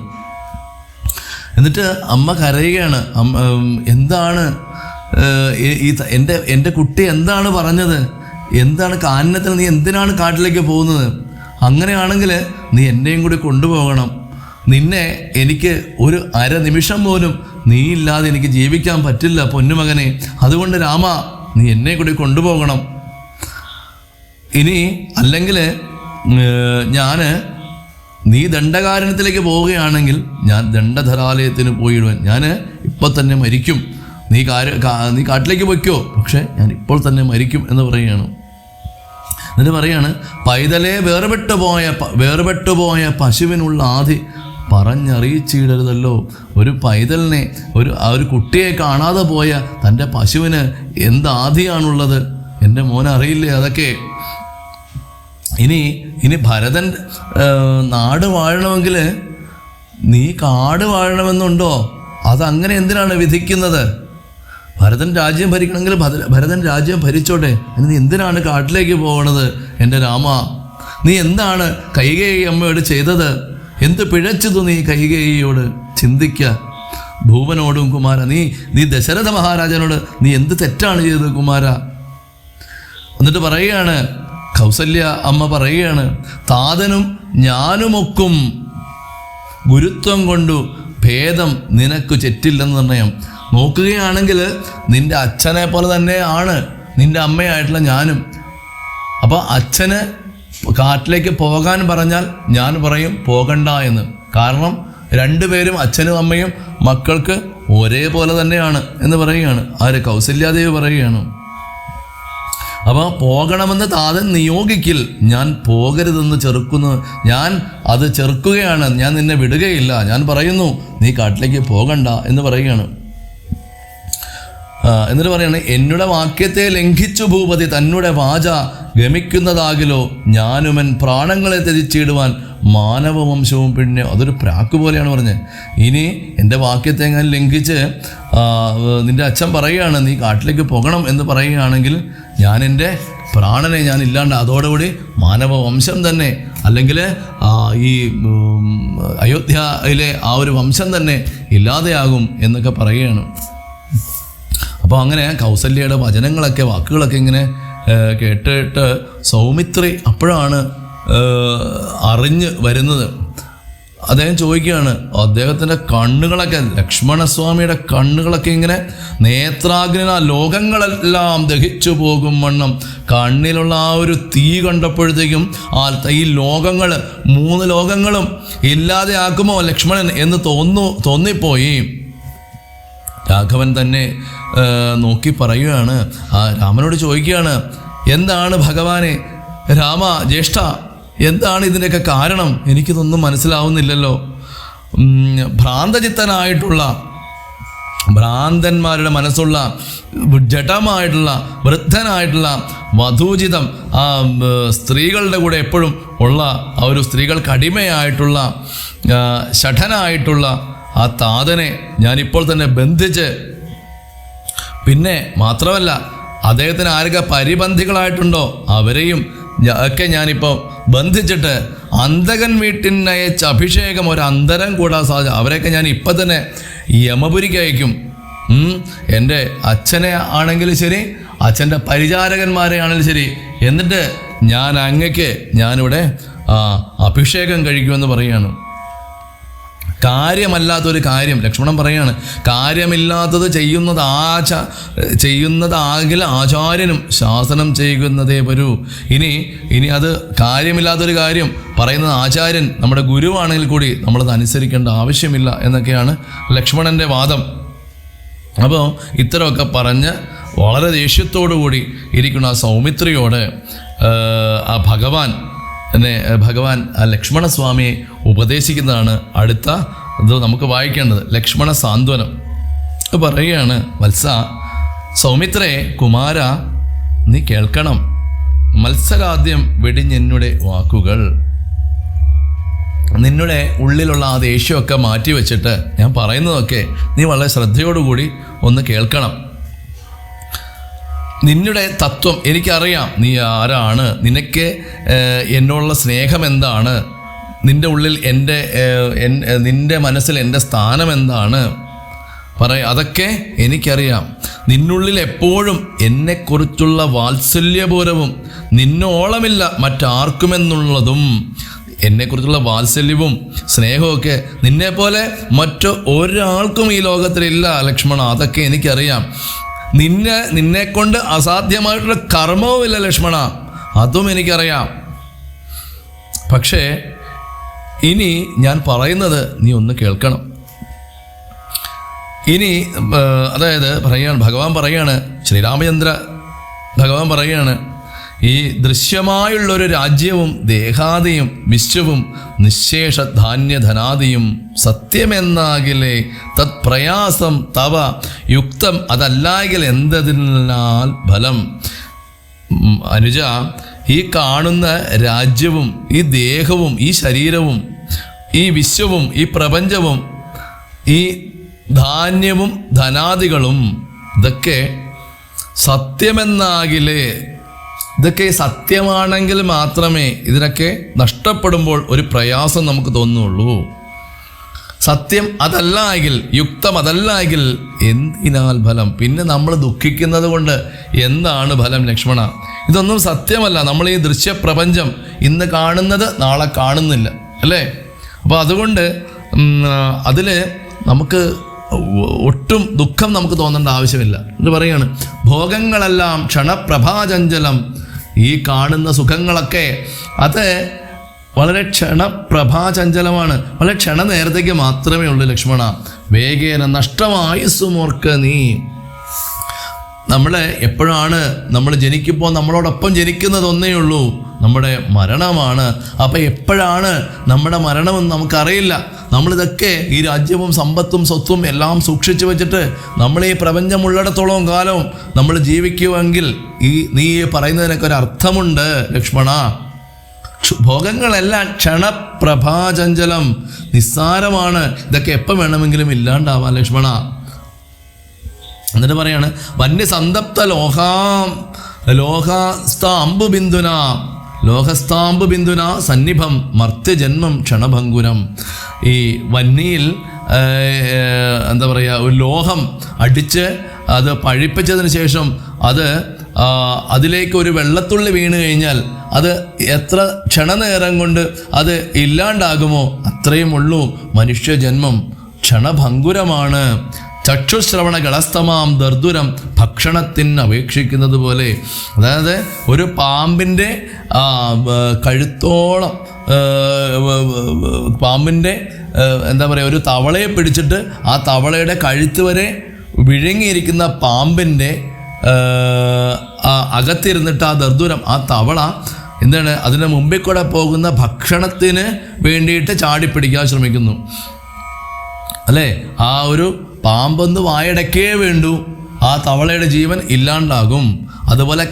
S1: എന്നിട്ട് അമ്മ കരയുകയാണ്, എന്താണ് എൻ്റെ കുട്ടി എന്താണ് പറഞ്ഞത്? എന്താണ് കാനനത്തിൽ നീ എന്തിനാണ് കാട്ടിലേക്ക് പോകുന്നത്? അങ്ങനെയാണെങ്കിൽ നീ എന്നെയും കൂടി കൊണ്ടുപോകണം. നിന്നെ എനിക്ക് ഒരു അരനിമിഷം പോലും നീ ഇല്ലാതെ എനിക്ക് ജീവിക്കാൻ പറ്റില്ല പൊന്നുമകനെ. അതുകൊണ്ട് രാമ നീ എന്നെ കൂടി കൊണ്ടുപോകണം. ഇനി അല്ലെങ്കിൽ നീ ദണ്ഡകാരണത്തിലേക്ക് പോവുകയാണെങ്കിൽ ഞാൻ ദണ്ഡധരാലയത്തിന് പോയിടുവാൻ, ഞാൻ ഇപ്പോൾ തന്നെ മരിക്കും. നീ കാട്ടിലേക്ക് പൊയ്ക്കോ, പക്ഷേ ഞാൻ ഇപ്പോൾ തന്നെ മരിക്കും എന്ന് പറയുകയാണ്. എന്നിട്ട് പറയാണ്, പൈതലെ വേർപെട്ടുപോയ പശുവിനുള്ള ആദി പറഞ്ഞറിയിച്ചിടരുതല്ലോ. ഒരു പൈതലിനെ, ഒരു കുട്ടിയെ കാണാതെ പോയ തൻ്റെ പശുവിന് എന്ത് ആദിയാണുള്ളത്? എൻ്റെ മോൻ അറിയില്ലേ അതൊക്കെ? ഇനി ഭരതൻ നാട് വാഴണമെങ്കിൽ നീ കാട് വാഴണമെന്നുണ്ടോ? അതങ്ങനെ എന്തിനാണ് വിധിക്കുന്നത്? ഭരതൻ രാജ്യം ഭരിക്കണമെങ്കിൽ ഭരതൻ രാജ്യം ഭരിച്ചോട്ടെ. നീ എന്തിനാണ് കാട്ടിലേക്ക് പോകണത്? എൻ്റെ രാമ, നീ എന്താണ് കൈകേയി അമ്മയോട് ചെയ്തത്? എന്ത് പിഴച്ചതു നീ കൈകേയിയോട്? ചിന്തിക്ക. ഭൂപനോടും കുമാര, നീ ദശരഥ മഹാരാജനോട് നീ എന്ത് തെറ്റാണ് ചെയ്തത് കുമാര? എന്നിട്ട് പറയുകയാണ്, കൗസല്യ അമ്മ പറയുകയാണ്, താതനും ഞാനുമൊക്കും ഗുരുത്വം കൊണ്ടു ഭേദം നിനക്ക് ചെറ്റില്ലെന്ന് നിർണയം. നോക്കുകയാണെങ്കിൽ നിൻ്റെ അച്ഛനെ പോലെ തന്നെയാണ് നിൻ്റെ അമ്മയായിട്ടുള്ള ഞാനും. അപ്പോൾ അച്ഛന് കാട്ടിലേക്ക് പോകാൻ പറഞ്ഞാൽ ഞാൻ പറയും പോകണ്ട എന്ന്. കാരണം രണ്ടുപേരും, അച്ഛനും അമ്മയും മക്കൾക്ക് ഒരേപോലെ തന്നെയാണ് എന്ന് പറയുകയാണ്. ആര്? കൗസല്യാദേവി പറയുകയാണ്. അപ്പോൾ പോകണമെന്ന് താതൻ നിയോഗിക്കിൽ ഞാൻ പോകരുതെന്ന് ചെറുക്കുന്നു. ഞാൻ അത് ചെറുക്കുകയാണ്, ഞാൻ നിന്നെ വിടുകയില്ല. ഞാൻ പറയുന്നു നീ കാട്ടിലേക്ക് പോകണ്ട എന്ന് പറയുകയാണ്. എന്നിട്ട് പറയാണ്, എന്നുടെ വാക്യത്തെ ലംഘിച്ചു ഭൂപതി തന്നെ വാച ഗമിക്കുന്നതാകിലോ ഞാനുമൻ പ്രാണങ്ങളെ ത്യജിച്ചിടുവാൻ മാനവവംശവും പിന്നെ അതൊരു പ്രാക്ക് പോലെയാണ് പറഞ്ഞത്. ഇനി എൻ്റെ വാക്യത്തെ ഞാൻ ലംഘിച്ച് നിൻ്റെ അച്ഛൻ പറയുകയാണ് നീ കാട്ടിലേക്ക് പോകണം എന്ന് പറയുകയാണെങ്കിൽ ഞാൻ എൻ്റെ പ്രാണനെ ഞാൻ ഇല്ലാണ്ട് അതോടുകൂടി മാനവവംശം തന്നെ അല്ലെങ്കിൽ ഈ അയോധ്യയിലെ ആ ഒരു വംശം തന്നെ ഇല്ലാതെയാകും എന്നൊക്കെ പറയുകയാണ്. അപ്പോൾ അങ്ങനെ കൗസല്യയുടെ വചനങ്ങളൊക്കെ വാക്കുകളൊക്കെ ഇങ്ങനെ കേട്ടിട്ട് സൗമിത്രി അപ്പോഴാണ് അറിഞ്ഞ് വരുന്നത്. അദ്ദേഹം ചോദിക്കുകയാണ്, അദ്ദേഹത്തിൻ്റെ കണ്ണുകളൊക്കെ ലക്ഷ്മണസ്വാമിയുടെ കണ്ണുകളൊക്കെ ഇങ്ങനെ നേത്രാഗ്നിന ലോകങ്ങളെല്ലാം ദഹിച്ചു പോകും വണ്ണം കണ്ണിലുള്ള ആ ഒരു തീ കണ്ടപ്പോഴത്തേക്കും ഈ ലോകങ്ങൾ 3 ലോകങ്ങളും ഇല്ലാതെ ആക്കുമോ ലക്ഷ്മണൻ എന്ന് തോന്നിപ്പോയി. രാഘവൻ തന്നെ നോക്കി പറയുകയാണ്, രാമനോട് ചോദിക്കുകയാണ്, എന്താണ് ഭഗവാനെ, രാമ ജ്യേഷ്ഠ, എന്താണ് ഇതിൻ്റെയൊക്കെ കാരണം? എനിക്കിതൊന്നും മനസ്സിലാവുന്നില്ലല്ലോ. ഭ്രാന്തചിത്തനായിട്ടുള്ള ഭ്രാന്തന്മാരുടെ മനസ്സുള്ള ജഡമായിട്ടുള്ള വൃദ്ധനായിട്ടുള്ള വധൂജിതം ആ സ്ത്രീകളുടെ കൂടെ എപ്പോഴും ഉള്ള ആ ഒരു സ്ത്രീകൾക്ക് അടിമയായിട്ടുള്ള ഷഠനായിട്ടുള്ള ആ താതനെ ഞാനിപ്പോൾ തന്നെ ബന്ധിച്ച്, പിന്നെ മാത്രമല്ല അദ്ദേഹത്തിന് ആരൊക്കെ പരിബന്ധികളായിട്ടുണ്ടോ അവരെയും ഒക്കെ ഞാനിപ്പോൾ ബന്ധിച്ചിട്ട് അന്തകൻ വീട്ടിനയച്ച അഭിഷേകം ഒരു അന്തരം കൂടാൻ സാധിക്കും. അവരെയൊക്കെ ഞാൻ ഇപ്പം തന്നെ യമപുരിക്ക് അയക്കും. എൻ്റെ അച്ഛനെ ആണെങ്കിലും ശരി, അച്ഛൻ്റെ പരിചാരകന്മാരെ ആണെങ്കിലും ശരി, എന്നിട്ട് ഞാൻ അങ്ങക്ക് ഞാനിവിടെ അഭിഷേകം കഴിക്കുമെന്ന് പറയുകയാണ്. കാര്യമല്ലാത്തൊരു കാര്യം ലക്ഷ്മണൻ പറയാണ്, കാര്യമില്ലാത്തത് ചെയ്യുന്നതാകിൽ ആചാര്യനും ശാസനം ചെയ്യുന്നതേ വരൂ. ഇനി അത് കാര്യമില്ലാത്തൊരു കാര്യം പറയുന്നത് ആചാര്യൻ നമ്മുടെ ഗുരുവാണെങ്കിൽ കൂടി നമ്മളത് അനുസരിക്കേണ്ട ആവശ്യമില്ല എന്നൊക്കെയാണ് ലക്ഷ്മണൻ്റെ വാദം. അപ്പോൾ ഇത്തരമൊക്കെ പറഞ്ഞ് വളരെ ദേഷ്യത്തോടു കൂടി ഇരിക്കുന്ന ആ സൗമിത്രിയോട് ആ ഭഗവാൻ ആ ലക്ഷ്മണസ്വാമിയെ ഉപദേശിക്കുന്നതാണ് അടുത്ത ഇത് നമുക്ക് വായിക്കേണ്ടത്. ലക്ഷ്മണ സാന്ത്വനം പറയുകയാണ്, വത്സ സൗമിത്രേ കുമാര നീ കേൾക്കണം, മത്സരാദ്യം വെടിഞ്ഞെന്നുടെ വാക്കുകൾ. നിന്നുടെ ഉള്ളിലുള്ള ആ ദേഷ്യമൊക്കെ മാറ്റി വെച്ചിട്ട് ഞാൻ പറയുന്നതൊക്കെ നീ വളരെ ശ്രദ്ധയോടുകൂടി ഒന്ന് കേൾക്കണം. നിന്നുടെ തത്വം എനിക്കറിയാം, നീ ആരാണ്, നിനക്ക് എന്നോടുള്ള സ്നേഹം എന്താണ്, നിൻ്റെ ഉള്ളിൽ നിൻ്റെ മനസ്സിൽ എൻ്റെ സ്ഥാനം എന്താണ് അതൊക്കെ എനിക്കറിയാം. നിന്നുള്ളിൽ എപ്പോഴും എന്നെക്കുറിച്ചുള്ള വാത്സല്യപൂരവും നിന്നോളമില്ല മറ്റാർക്കുമെന്നുള്ളതും, എന്നെക്കുറിച്ചുള്ള വാത്സല്യവും സ്നേഹമൊക്കെ നിന്നെപ്പോലെ മറ്റു ഒരാൾക്കും ഈ ലോകത്തിലില്ല ലക്ഷ്മണ, അതൊക്കെ എനിക്കറിയാം. നിന്നെക്കൊണ്ട് അസാധ്യമായിട്ടുള്ള കർമ്മവുമില്ല ലക്ഷ്മണ, അതും എനിക്കറിയാം. പക്ഷേ ഇനി ഞാൻ പറയുന്നത് നീ ഒന്ന് കേൾക്കണം. ഇനി അതായത് ഭഗവാൻ പറയാണ്, ശ്രീരാമചന്ദ്ര ഭഗവാൻ പറയാണ്, ഈ ദൃശ്യമായുള്ളൊരു രാജ്യവും ദേഹാദിയും വിശ്വവും നിശേഷ ധാന്യധനാദിയും സത്യമെന്നാകിലേ തത് പ്രയാസം തവ യുക്തം അതല്ലാകിൽ എന്തതിനാൽ ഫലം. അനുജ, ഈ കാണുന്ന രാജ്യവും ഈ ദേഹവും ഈ ശരീരവും ഈ വിശ്വവും ഈ പ്രപഞ്ചവും ഈ ധാന്യവും ധനാദികളും ഇതൊക്കെ സത്യമെന്നാകിലേ, ഇതൊക്കെ സത്യമാണെങ്കിൽ മാത്രമേ ഇതിനൊക്കെ നഷ്ടപ്പെടുമ്പോൾ ഒരു പ്രയാസം നമുക്ക് തോന്നുള്ളൂ. സത്യം അതല്ല എങ്കിൽ, യുക്തം അതല്ല എങ്കിൽ എന്തിനാൽ ഫലം? പിന്നെ നമ്മൾ ദുഃഖിക്കുന്നത് കൊണ്ട് എന്താണ് ഫലം ലക്ഷ്മണ? ഇതൊന്നും സത്യമല്ല. നമ്മൾ ഈ ദൃശ്യപ്രപഞ്ചം ഇന്ന് കാണുന്നത് നാളെ കാണുന്നില്ല അല്ലേ? അപ്പോൾ അതുകൊണ്ട് അതിൽ നമുക്ക് ഒട്ടും ദുഃഖം നമുക്ക് തോന്നേണ്ട ആവശ്യമില്ല എന്ന് പറയാണ്. ഭോഗങ്ങളെല്ലാം ക്ഷണപ്രഭാചഞ്ചലം, ഈ കാണുന്ന സുഖങ്ങളൊക്കെ അത് വളരെ ക്ഷണപ്രഭാചഞ്ചലമാണ്, വളരെ ക്ഷണനേരത്തേക്ക് മാത്രമേ ഉള്ളൂ ലക്ഷ്മണ. വേഗേന നഷ്ടമായുസ്സുമോർക്ക നീ. നമ്മൾ ജനിക്കുമ്പോൾ നമ്മളോടൊപ്പം ജനിക്കുന്നത് ഒന്നേ ഉള്ളൂ, നമ്മുടെ മരണമാണ്. അപ്പം എപ്പോഴാണ് നമ്മുടെ മരണമെന്ന് നമുക്കറിയില്ല. നമ്മളിതൊക്കെ ഈ രാജ്യവും സമ്പത്തും സ്വത്തും എല്ലാം സൂക്ഷിച്ചു വെച്ചിട്ട് നമ്മൾ ഈ പ്രപഞ്ചമുള്ളിടത്തോളം കാലം നമ്മൾ ജീവിക്കുമെങ്കിൽ നീ പറയുന്നതിനൊക്കെ ഒരു അർത്ഥമുണ്ട് ലക്ഷ്മണ. ഭോഗങ്ങളെല്ലാം ക്ഷണപ്രഭാചഞ്ചലം, നിസ്സാരമാണ്. ഇതൊക്കെ എപ്പോൾ വേണമെങ്കിലും ഇല്ലാണ്ടാവാം ലക്ഷ്മണ. എന്നിട്ട് പറയാണ് വന്യസന്തപ്ത ലോഹസ്ഥാംബു ബിന്ദുന സന്നിഭം മർത്യജന്മം ക്ഷണഭങ്കുരം. ഈ വന്നിയിൽ എന്താ പറയുക, ഒരു ലോഹം അടിച്ച് അത് പഴിപ്പിച്ചതിന് ശേഷം അതിലേക്ക് ഒരു വെള്ളത്തുള്ളി വീണ് കഴിഞ്ഞാൽ അത് എത്ര ക്ഷണനേരം കൊണ്ട് അത് ഇല്ലാണ്ടാകുമോ അത്രയും ഉള്ളൂ മനുഷ്യജന്മം. ക്ഷണഭങ്കുരമാണ്. ചക്ഷുശ്രവണ ഗളസ്തമാം ദർദുരം ഭക്ഷണത്തിന് അപേക്ഷിക്കുന്നത് പോലെ. അതായത് ഒരു പാമ്പിൻ്റെ കഴുത്തോളം പാമ്പിൻ്റെ എന്താ പറയുക, ഒരു തവളയെ പിടിച്ചിട്ട് ആ തവളയുടെ കഴുത്ത് വരെ വിഴുങ്ങിയിരിക്കുന്ന പാമ്പിൻ്റെ അകത്തിരുന്നിട്ട് ആ ദർദുരം, ആ തവള എന്താണ്, അതിന് മുമ്പിൽ കൂടെ പോകുന്ന ഭക്ഷണത്തിന് വേണ്ടിയിട്ട് ചാടിപ്പിടിക്കാൻ ശ്രമിക്കുന്നു അല്ലേ. ആ ഒരു പാമ്പൊന്ന് വായടക്കേ വേണ്ടൂ, ആ തവളയുടെ ജീവൻ ഇല്ലാണ്ടാകും. അതുപോലെ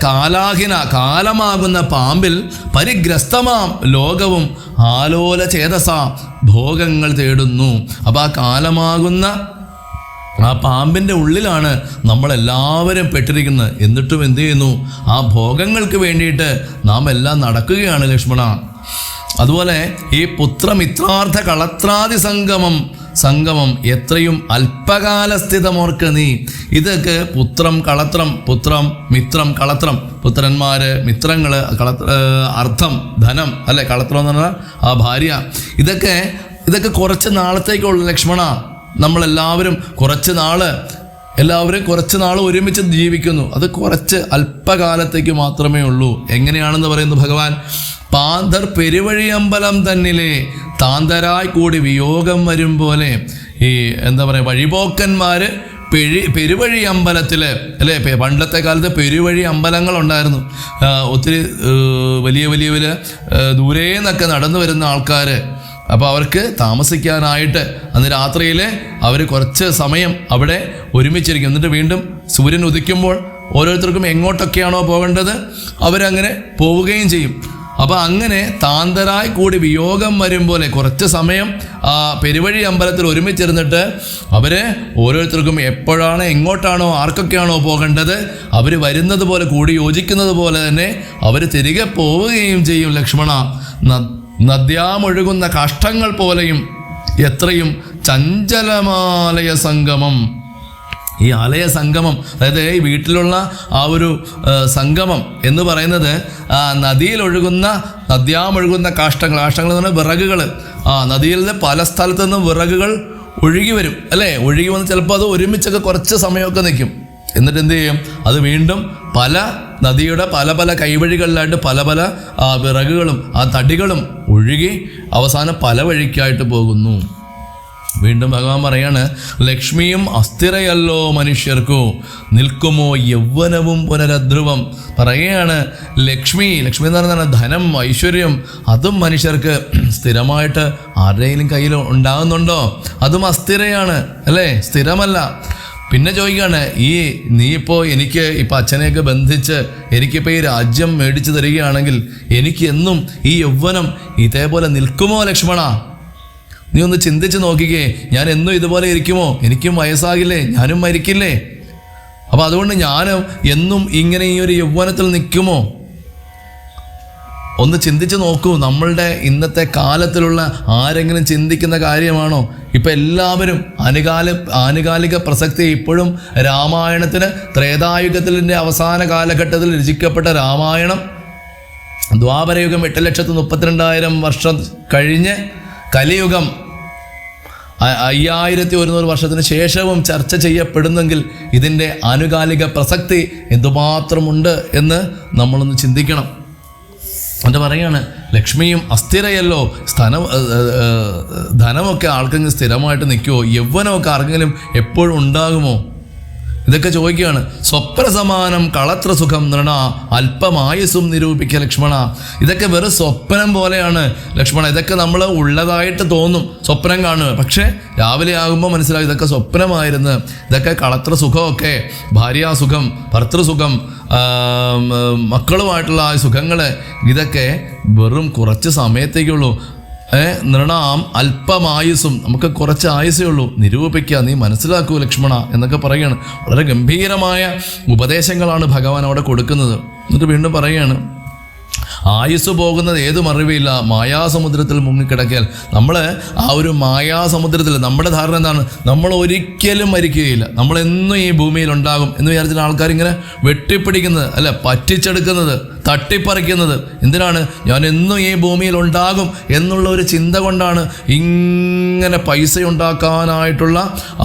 S1: കാലമാകുന്ന പാമ്പിൽ പരിഗ്രസ്തമാം ലോകവും ആലോല ചേതസ ഭോഗങ്ങൾ തേടുന്നു. അപ്പോൾ ആ കാലമാകുന്ന ആ പാമ്പിൻ്റെ ഉള്ളിലാണ് നമ്മളെല്ലാവരും പെട്ടിരിക്കുന്നത്. എന്നിട്ടും എന്ത് ചെയ്യുന്നു, ആ ഭോഗങ്ങൾക്ക് വേണ്ടിയിട്ട് നാം എല്ലാം നടക്കുകയാണ് ലക്ഷ്മണ. അതുപോലെ ഈ പുത്രമിത്രാർത്ഥ കളത്രാദി സംഗമം എത്രയും അല്പകാലസ്ഥിതമോർക്ക് നീ. ഇതൊക്കെ പുത്രം കളത്രം, പുത്രം മിത്രം കളത്രം, പുത്രന്മാര് മിത്രങ്ങള്, അർത്ഥം ധനം അല്ലെ, കളത്രം എന്ന് പറഞ്ഞാൽ ആ ഭാര്യ. ഇതൊക്കെ കുറച്ച് നാളത്തേക്കുള്ള ലക്ഷ്മണ. നമ്മളെല്ലാവരും കുറച്ച് നാൾ ഒരുമിച്ച് ജീവിക്കുന്നു. അത് കുറച്ച് അല്പകാലത്തേക്ക് മാത്രമേ ഉള്ളൂ. എങ്ങനെയാണെന്ന് പറയുന്നു ഭഗവാൻ. പാന്തർ പെരുവഴി അമ്പലം തന്നിലെ താന്തരായി കൂടി വിയോഗം വരും പോലെ. ഈ എന്താ പറയുക, വഴിപോക്കന്മാർ പെരുവഴി അമ്പലത്തിൽ അല്ലേ, പണ്ടത്തെ കാലത്ത് പെരുവഴി അമ്പലങ്ങളുണ്ടായിരുന്നു. ഒത്തിരി വലിയ ദൂരെ നിന്നൊക്കെ നടന്നു വരുന്ന ആൾക്കാർ. അപ്പോൾ അവർക്ക് താമസിക്കാനായിട്ട് അന്ന് രാത്രിയിൽ അവർ കുറച്ച് സമയം അവിടെ ഒരുമിച്ചിരിക്കും. എന്നിട്ട് വീണ്ടും സൂര്യൻ ഉദിക്കുമ്പോൾ ഓരോരുത്തർക്കും എങ്ങോട്ടൊക്കെയാണോ പോകേണ്ടത് അവരങ്ങനെ പോവുകയും ചെയ്യും. അപ്പോൾ അങ്ങനെ താന്തരായി കൂടി വിയോഗം വരും പോലെ കുറച്ച് സമയം ആ പെരുവഴി അമ്പലത്തിൽ ഒരുമിച്ചിരുന്നിട്ട് അവർ ഓരോരുത്തർക്കും എപ്പോഴാണ് എങ്ങോട്ടാണോ ആർക്കൊക്കെയാണോ പോകേണ്ടത് അവർ വരുന്നത് പോലെ, കൂടി യോജിക്കുന്നത് പോലെ തന്നെ അവർ തിരികെ പോവുകയും ചെയ്യും ലക്ഷ്മണ. നദ്യാമൊഴുകുന്ന കാഷ്ടങ്ങൾ പോലെയും എത്രയും ചഞ്ചലമാലയ സംഗമം. ഈ ആലയ സംഗമം, അതായത് ഈ വീട്ടിലുള്ള ആ ഒരു സംഗമം എന്ന് പറയുന്നത് നദ്യാമൊഴുകുന്ന കാഷ്ടങ്ങൾ എന്ന് പറഞ്ഞാൽ വിറകുകൾ. നദിയിൽ നിന്ന് പല സ്ഥലത്തു നിന്നും വിറകുകൾ ഒഴുകി വരും അല്ലേ. ഒഴുകി വന്ന് ചിലപ്പോൾ അത് ഒരുമിച്ചൊക്കെ കുറച്ച് സമയമൊക്കെ നിൽക്കും. എന്നിട്ട് എന്ത് ചെയ്യും, അത് വീണ്ടും പല നദിയുടെ പല കൈവഴികളിലായിട്ട് പല വിറകുകളും ആ തടികളും ഒഴുകി അവസാനം പല വഴിക്കായിട്ട് പോകുന്നു. വീണ്ടും ഭഗവാൻ പറയാണ്, ലക്ഷ്മിയും അസ്ഥിരയല്ലോ മനുഷ്യർക്കു നിൽക്കുമോ യൗവനവും പുനരധ്രുവം. പറയുകയാണ് ലക്ഷ്മി എന്ന് പറഞ്ഞാൽ ധനം, ഐശ്വര്യം, അതും മനുഷ്യർക്ക് സ്ഥിരമായിട്ട് ആരുടെയും കയ്യിൽ ഉണ്ടാകുന്നുണ്ടോ? അതും അസ്ഥിരയാണ് അല്ലേ, സ്ഥിരമല്ല. പിന്നെ ചോദിക്കുകയാണ്, നീ എനിക്ക് അച്ഛനെയൊക്കെ ബന്ധിച്ച് എനിക്കിപ്പോൾ ഈ രാജ്യം മേടിച്ചു തരികയാണെങ്കിൽ എനിക്ക് എന്നും ഈ യൗവനം ഇതേപോലെ നിൽക്കുമോ ലക്ഷ്മണ? നീ ഒന്ന് ചിന്തിച്ച് നോക്കിക്കേ. ഞാൻ എന്നും ഇതുപോലെ ഇരിക്കുമോ? എനിക്കും വയസ്സാകില്ലേ, ഞാനും മരിക്കില്ലേ? അപ്പോൾ അതുകൊണ്ട് ഞാൻ എന്നും ഇങ്ങനെ ഈ ഒരു യൗവനത്തിൽ നിൽക്കുമോ? ഒന്ന് ചിന്തിച്ച് നോക്കൂ. നമ്മളുടെ ഇന്നത്തെ കാലത്തിലുള്ള ആരെങ്കിലും ചിന്തിക്കുന്ന കാര്യമാണോ? ഇപ്പം എല്ലാവരും ആനുകാലിക പ്രസക്തി ഇപ്പോഴും രാമായണത്തിന് ത്രേതായുഗത്തിൻ്റെ അവസാന കാലഘട്ടത്തിൽ രചിക്കപ്പെട്ട രാമായണം ദ്വാപരയുഗം 8,32,000 വർഷം കഴിഞ്ഞ് കലിയുഗം 5100 വർഷത്തിന് ശേഷവും ചർച്ച ചെയ്യപ്പെടുന്നെങ്കിൽ ഇതിൻ്റെ ആനുകാലിക പ്രസക്തി എന്തുമാത്രമുണ്ട് എന്ന് നമ്മളൊന്ന് ചിന്തിക്കണം. എന്നിട്ട് പറയാണ്, ലക്ഷ്മിയും അസ്ഥിരയല്ലോ. ധനമൊക്കെ ആർക്കെങ്കിലും സ്ഥിരമായിട്ട് നിൽക്കുമോ? യൗവനമൊക്കെ ആർക്കെങ്കിലും എപ്പോഴും ഉണ്ടാകുമോ? ഇതൊക്കെ ചോദിക്കുകയാണ്. സ്വപ്ന സമാനം കളത്ര സുഖം നൃണ അല്പമായുസും നിരൂപിക്ക ലക്ഷ്മണ. ഇതൊക്കെ വെറും സ്വപ്നം പോലെയാണ് ലക്ഷ്മണ. ഇതൊക്കെ നമ്മൾ ഉള്ളതായിട്ട് തോന്നും, സ്വപ്നം കാണുക. പക്ഷേ രാവിലെ ആകുമ്പോൾ മനസ്സിലാവും ഇതൊക്കെ സ്വപ്നമായിരുന്നു. ഇതൊക്കെ കളത്ര സുഖമൊക്കെ, ഭാര്യാസുഖം, ഭർത്തൃസുഖം, മക്കളുമായിട്ടുള്ള ആ സുഖങ്ങൾ, ഇതൊക്കെ വെറും കുറച്ച് സമയത്തേക്കുള്ളൂ. നൃണാം അല്പമായുസും, നമുക്ക് കുറച്ച് ആയുസേ ഉള്ളൂ. നിരൂപിക്കുക, നീ മനസ്സിലാക്കൂ ലക്ഷ്മണ എന്നൊക്കെ പറയുകയാണ്. വളരെ ഗംഭീരമായ ഉപദേശങ്ങളാണ് ഭഗവാൻ അവിടെ കൊടുക്കുന്നത്. എന്നിട്ട് വീണ്ടും പറയുകയാണ്, ആയുസ് പോകുന്നത് ഏതും അറിവില്ല, മായാസമുദ്രത്തിൽ മുങ്ങിക്കിടക്കിയാൽ. നമ്മൾ ആ ഒരു മായാസമുദ്രത്തിൽ, നമ്മുടെ ധാരണ എന്താണ്? നമ്മൾ ഒരിക്കലും മരിക്കുകയില്ല, നമ്മളെന്നും ഈ ഭൂമിയിൽ ഉണ്ടാകും എന്ന് വിചാരിച്ചിട്ട് ആൾക്കാരിങ്ങനെ വെട്ടിപ്പിടിക്കുന്നത്, അല്ല പറ്റിച്ചെടുക്കുന്നത്, തട്ടിപ്പറിക്കുന്നത്. എന്തിനാണ്? ഞാൻ എന്നും ഈ ഭൂമിയിൽ ഉണ്ടാകും എന്നുള്ള ഒരു ചിന്ത കൊണ്ടാണ് ഇങ്ങനെ പൈസ ഉണ്ടാക്കാനായിട്ടുള്ള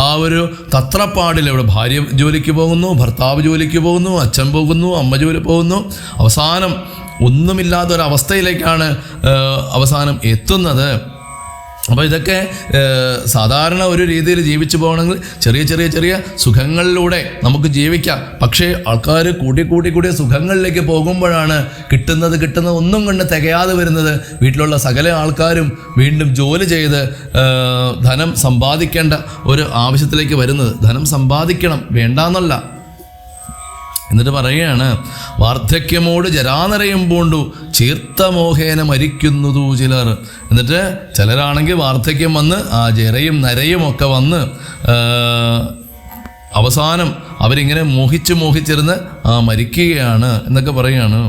S1: ആ ഒരു തത്രപ്പാടിൽ. ഇവിടെ ഭാര്യ ജോലിക്ക് പോകുന്നു, ഭർത്താവ് ജോലിക്ക് പോകുന്നു, അച്ഛൻ പോകുന്നു, അമ്മ ജോലി പോകുന്നു. അവസാനം ഒന്നുമില്ലാത്തൊരവസ്ഥയിലേക്കാണ് അവസാനം എത്തുന്നത്. അപ്പോൾ ഇതൊക്കെ സാധാരണ ഒരു രീതിയിൽ ജീവിച്ചു പോകണമെങ്കിൽ ചെറിയ ചെറിയ ചെറിയ സുഖങ്ങളിലൂടെ നമുക്ക് ജീവിക്കാം. പക്ഷേ ആൾക്കാർ കൂടി സുഖങ്ങളിലേക്ക് പോകുമ്പോഴാണ് കിട്ടുന്നത് ഒന്നും കൊണ്ട് തികയാതെ വരുന്നത്. വീട്ടിലുള്ള സകല ആൾക്കാരും വീണ്ടും ജോലി ചെയ്ത് ധനം സമ്പാദിക്കേണ്ട ഒരു ആവശ്യത്തിലേക്ക് വരുന്നത്. ധനം സമ്പാദിക്കണം, വേണ്ടാന്നല്ല. എന്നിട്ട് പറയുകയാണ്, വാർദ്ധക്യമോട് ജരാനരയും പൂണ്ടു ചീർത്തമോഹേന മരിക്കുന്നതു ചിലർ. എന്നിട്ട് ചിലരാണെങ്കിൽ വാർദ്ധക്യം വന്ന് ആ ജരയും നരയും ഒക്കെ വന്ന് അവസാനം അവരിങ്ങനെ മോഹിച്ചിരുന്ന് മരിക്കുകയാണ് എന്നൊക്കെ പറയുകയാണ്.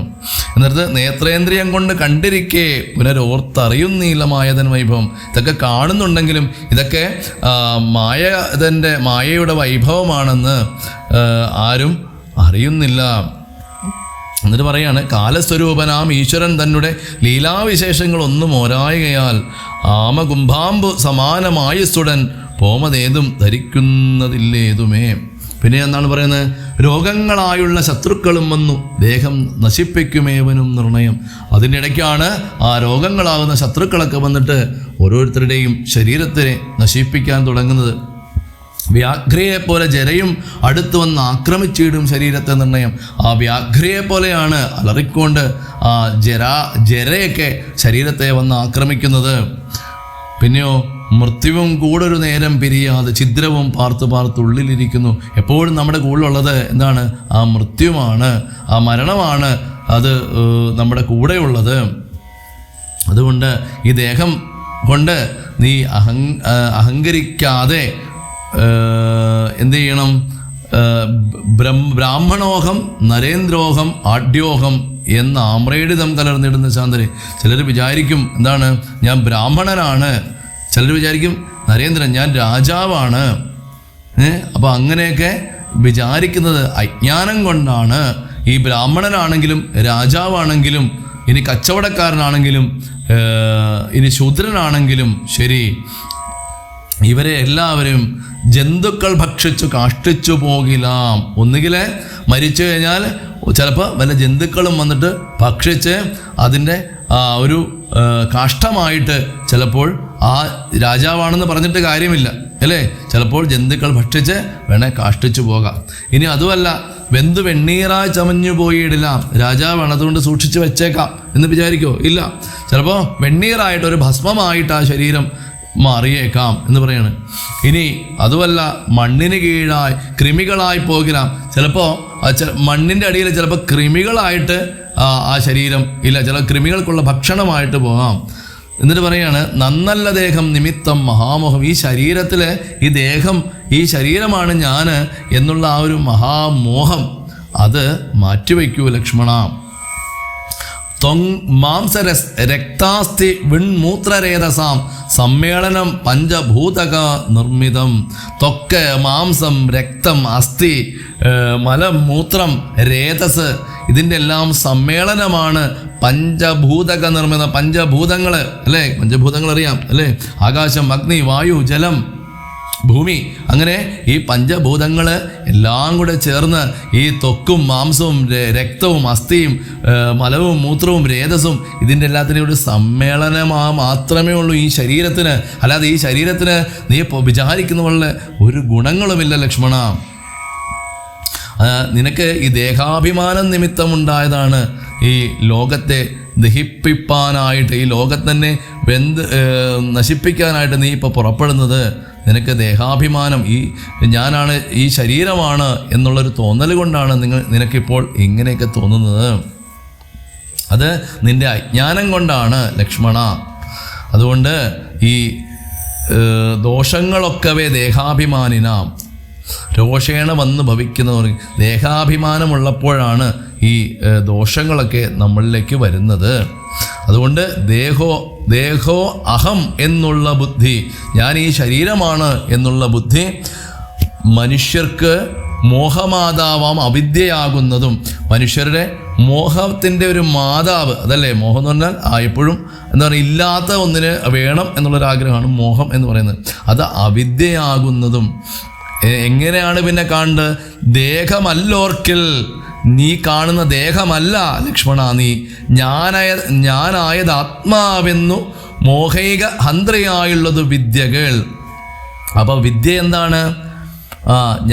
S1: എന്നിട്ട് നേത്രേന്ദ്രിയം കൊണ്ട് കണ്ടിരിക്കേ പുനരോർത്തറിയുന്നീലമായതൻ വൈഭവം. ഇതൊക്കെ കാണുന്നുണ്ടെങ്കിലും ഇതൊക്കെ മായയുടെ വൈഭവമാണെന്ന് ആരും അറിയുന്നില്ല. എന്നിട്ട് പറയാണ്, കാലസ്വരൂപനാം ഈശ്വരൻ തന്നെ ലീലാവിശേഷങ്ങളൊന്നും ഓരായുകയാൽ ആമകുംഭാമ്പു സമാനമായുസ്സുടൻ പോമതേതും ധരിക്കുന്നതില്ലേതുമേ. പിന്നെ എന്താണ് പറയുന്നത്? രോഗങ്ങളായുള്ള ശത്രുക്കളും വന്നു ദേഹം നശിപ്പിക്കുമേവനും നിർണയം. അതിൻ്റെ ഇടയ്ക്കാണ് ആ രോഗങ്ങളാകുന്ന ശത്രുക്കളൊക്കെ വന്നിട്ട് ഓരോരുത്തരുടെയും ശരീരത്തെ നശിപ്പിക്കാൻ തുടങ്ങുന്നത്. വ്യാഘ്രയെപ്പോലെ ജരയും അടുത്ത് വന്ന് ആക്രമിച്ചിടും ശരീരത്തെ നിർണയം. ആ വ്യാഘ്രയെപ്പോലെയാണ് അലറിക്കൊണ്ട് ആ ജരയൊക്കെ ശരീരത്തെ വന്ന് ആക്രമിക്കുന്നത്. പിന്നെയോ മൃത്യുവും കൂടൊരു നേരം പിരിയാതെ ഛിദ്രവും പാർത്തുള്ളിലിരിക്കുന്നു. എപ്പോഴും നമ്മുടെ കൂടെയുള്ളത് എന്താണ്? ആ മൃത്യുവാണ്, ആ മരണമാണ്. അത് നമ്മുടെ കൂടെയുള്ളത്. അതുകൊണ്ട് ഈ ദേഹം കൊണ്ട് നീ അഹങ്കരിക്കാതെ എന്ത് ചെയ്യണം? ബ്രാഹ്മണോഹം നരേന്ദ്രോഹം ആഢ്യോഹം എന്ന ആമ്രേഡിതം കലർന്നിടുന്ന ശാന്തരെ. ചിലർ വിചാരിക്കും എന്താണ്? ഞാൻ ബ്രാഹ്മണനാണ്. ചിലർ വിചാരിക്കും നരേന്ദ്രൻ, ഞാൻ രാജാവാണ്. അപ്പോൾ അങ്ങനെയൊക്കെ വിചാരിക്കുന്നത് അജ്ഞാനം കൊണ്ടാണ്. ഈ ബ്രാഹ്മണനാണെങ്കിലും രാജാവാണെങ്കിലും ഇനി കച്ചവടക്കാരനാണെങ്കിലും ഇനി ശൂദ്രനാണെങ്കിലും ശരി, ഇവരെ എല്ലാവരും ജന്തുക്കൾ ഭക്ഷിച്ചു കാഷ്ടിച്ചു പോകിലാം. ഒന്നുകിൽ മരിച്ചു കഴിഞ്ഞാൽ ചിലപ്പോൾ വല്ല ജന്തുക്കളും വന്നിട്ട് ഭക്ഷിച്ച് അതിൻ്റെ ഒരു കാഷ്ടമായിട്ട് ചിലപ്പോൾ ആ രാജാവാണെന്ന് പറഞ്ഞിട്ട് കാര്യമില്ല, അല്ലേ? ചിലപ്പോൾ ജന്തുക്കൾ ഭക്ഷിച്ച് വേണേൽ കാഷ്ടിച്ചു പോകാം. ഇനി അതുമല്ല, വെന്തു വെണ്ണീറായി ചമഞ്ഞു പോയിടില്ലാം, രാജാവാണ് അതുകൊണ്ട് സൂക്ഷിച്ച് വെച്ചേക്കാം എന്ന് വിചാരിക്കോ? ഇല്ല, ചിലപ്പോൾ വെണ്ണീറായിട്ട് ഒരു ഭസ്മമായിട്ട് ആ ശരീരം മാറിയേക്കാം എന്ന് പറയാണ്. ഇനി അതുമല്ല, മണ്ണിന് കീഴായി കൃമികളായി പോകിലാം. ചിലപ്പോൾ മണ്ണിൻ്റെ അടിയിൽ ചിലപ്പോൾ കൃമികളായിട്ട് ആ ശരീരം ഇല്ല, ചില കൃമികൾക്കുള്ള ഭക്ഷണമായിട്ട് പോകാം. എന്നിട്ട് പറയാണ്, നന്നല്ല ദേഹം നിമിത്തം മഹാമോഹം. ഈ ശരീരത്തിൽ ഈ ദേഹം, ഈ ശരീരമാണ് ഞാൻ എന്നുള്ള ആ ഒരു മഹാമോഹം അത് മാറ്റിവെക്കൂ ലക്ഷ്മണ. രക്താസ്തി വിൺമൂത്രരേതസാം സമ്മേളനം പഞ്ചഭൂതക നിർമ്മിതം. ത്വക്ക്, മാംസം, രക്തം, അസ്ഥി, മലം, മൂത്രം, രേതസ്, ഇതിൻ്റെ എല്ലാം സമ്മേളനമാണ് പഞ്ചഭൂതക നിർമ്മിതം. പഞ്ചഭൂതങ്ങൾ അല്ലേ? പഞ്ചഭൂതങ്ങൾ അറിയാം അല്ലേ? ആകാശം, അഗ്നി, വായു, ജലം, ഭൂമി. അങ്ങനെ ഈ പഞ്ചഭൂതങ്ങൾ എല്ലാം കൂടെ ചേർന്ന് ഈ ത്വക്കും മാംസവും രക്തവും അസ്ഥിയും മലവും മൂത്രവും രേതസും ഇതിൻ്റെ എല്ലാത്തിനും ഒരു സമ്മേളനമാ മാത്രമേ ഉള്ളൂ ഈ ശരീരത്തിന്. അല്ലാതെ ഈ ശരീരത്തിന് നീ ഇപ്പോൾ വിചാരിക്കുന്ന പോലെ ഒരു ഗുണങ്ങളുമില്ല ലക്ഷ്മണ. നിനക്ക് ഈ ദേഹാഭിമാനം നിമിത്തമുണ്ടായതാണ് ഈ ലോകത്തെ ദഹിപ്പിപ്പാനായിട്ട്, ഈ ലോകത്തെ തന്നെ നശിപ്പിക്കാനായിട്ട് നീ ഇപ്പോൾ പുറപ്പെടുന്നത്. നിനക്ക് ദേഹാഭിമാനം, ഞാനാണ്, ഈ ശരീരമാണ് എന്നുള്ളൊരു തോന്നൽ കൊണ്ടാണ് നിനക്കിപ്പോൾ ഇങ്ങനെയൊക്കെ തോന്നുന്നത്. അത് നിൻ്റെ അജ്ഞാനം കൊണ്ടാണ് ലക്ഷ്മണ. അതുകൊണ്ട് ഈ ദോഷങ്ങളൊക്കവേ ദേഹാഭിമാനിനാം രോഷേണ വന്ന് ഭവിക്കുന്നവർ, ദേഹാഭിമാനമുള്ളപ്പോഴാണ് ഈ ദോഷങ്ങളൊക്കെ നമ്മളിലേക്ക് വരുന്നത്. അതുകൊണ്ട് ദേഹോ അഹം എന്നുള്ള ബുദ്ധി, ഞാൻ ഈ ശരീരമാണ് എന്നുള്ള ബുദ്ധി മനുഷ്യർക്ക് മോഹമാതാവാം അവിദ്യയാകുന്നതും, മനുഷ്യരുടെ മോഹത്തിൻ്റെ ഒരു മാതാവ് അതല്ലേ മോഹം എന്ന് പറഞ്ഞാൽ എപ്പോഴും എന്താ പറയുക, ഇല്ലാത്ത ഒന്നിന് വേണം എന്നുള്ളൊരാഗ്രഹമാണ് മോഹം എന്ന് പറയുന്നത്. അത് അവിദ്യയാകുന്നതും. എങ്ങനെയാണ് പിന്നെ കാണേണ്ടത്? ദേഹമല്ലോർക്കിൽ, നീ കാണുന്ന ദേഹമല്ല ലക്ഷ്മണ, നീ ഞാനായത് ആത്മാവെന്നു മോഹൈക ഹന്ത്രയായുള്ളത് വിദ്യകൾ. അപ്പോൾ വിദ്യ എന്താണ്?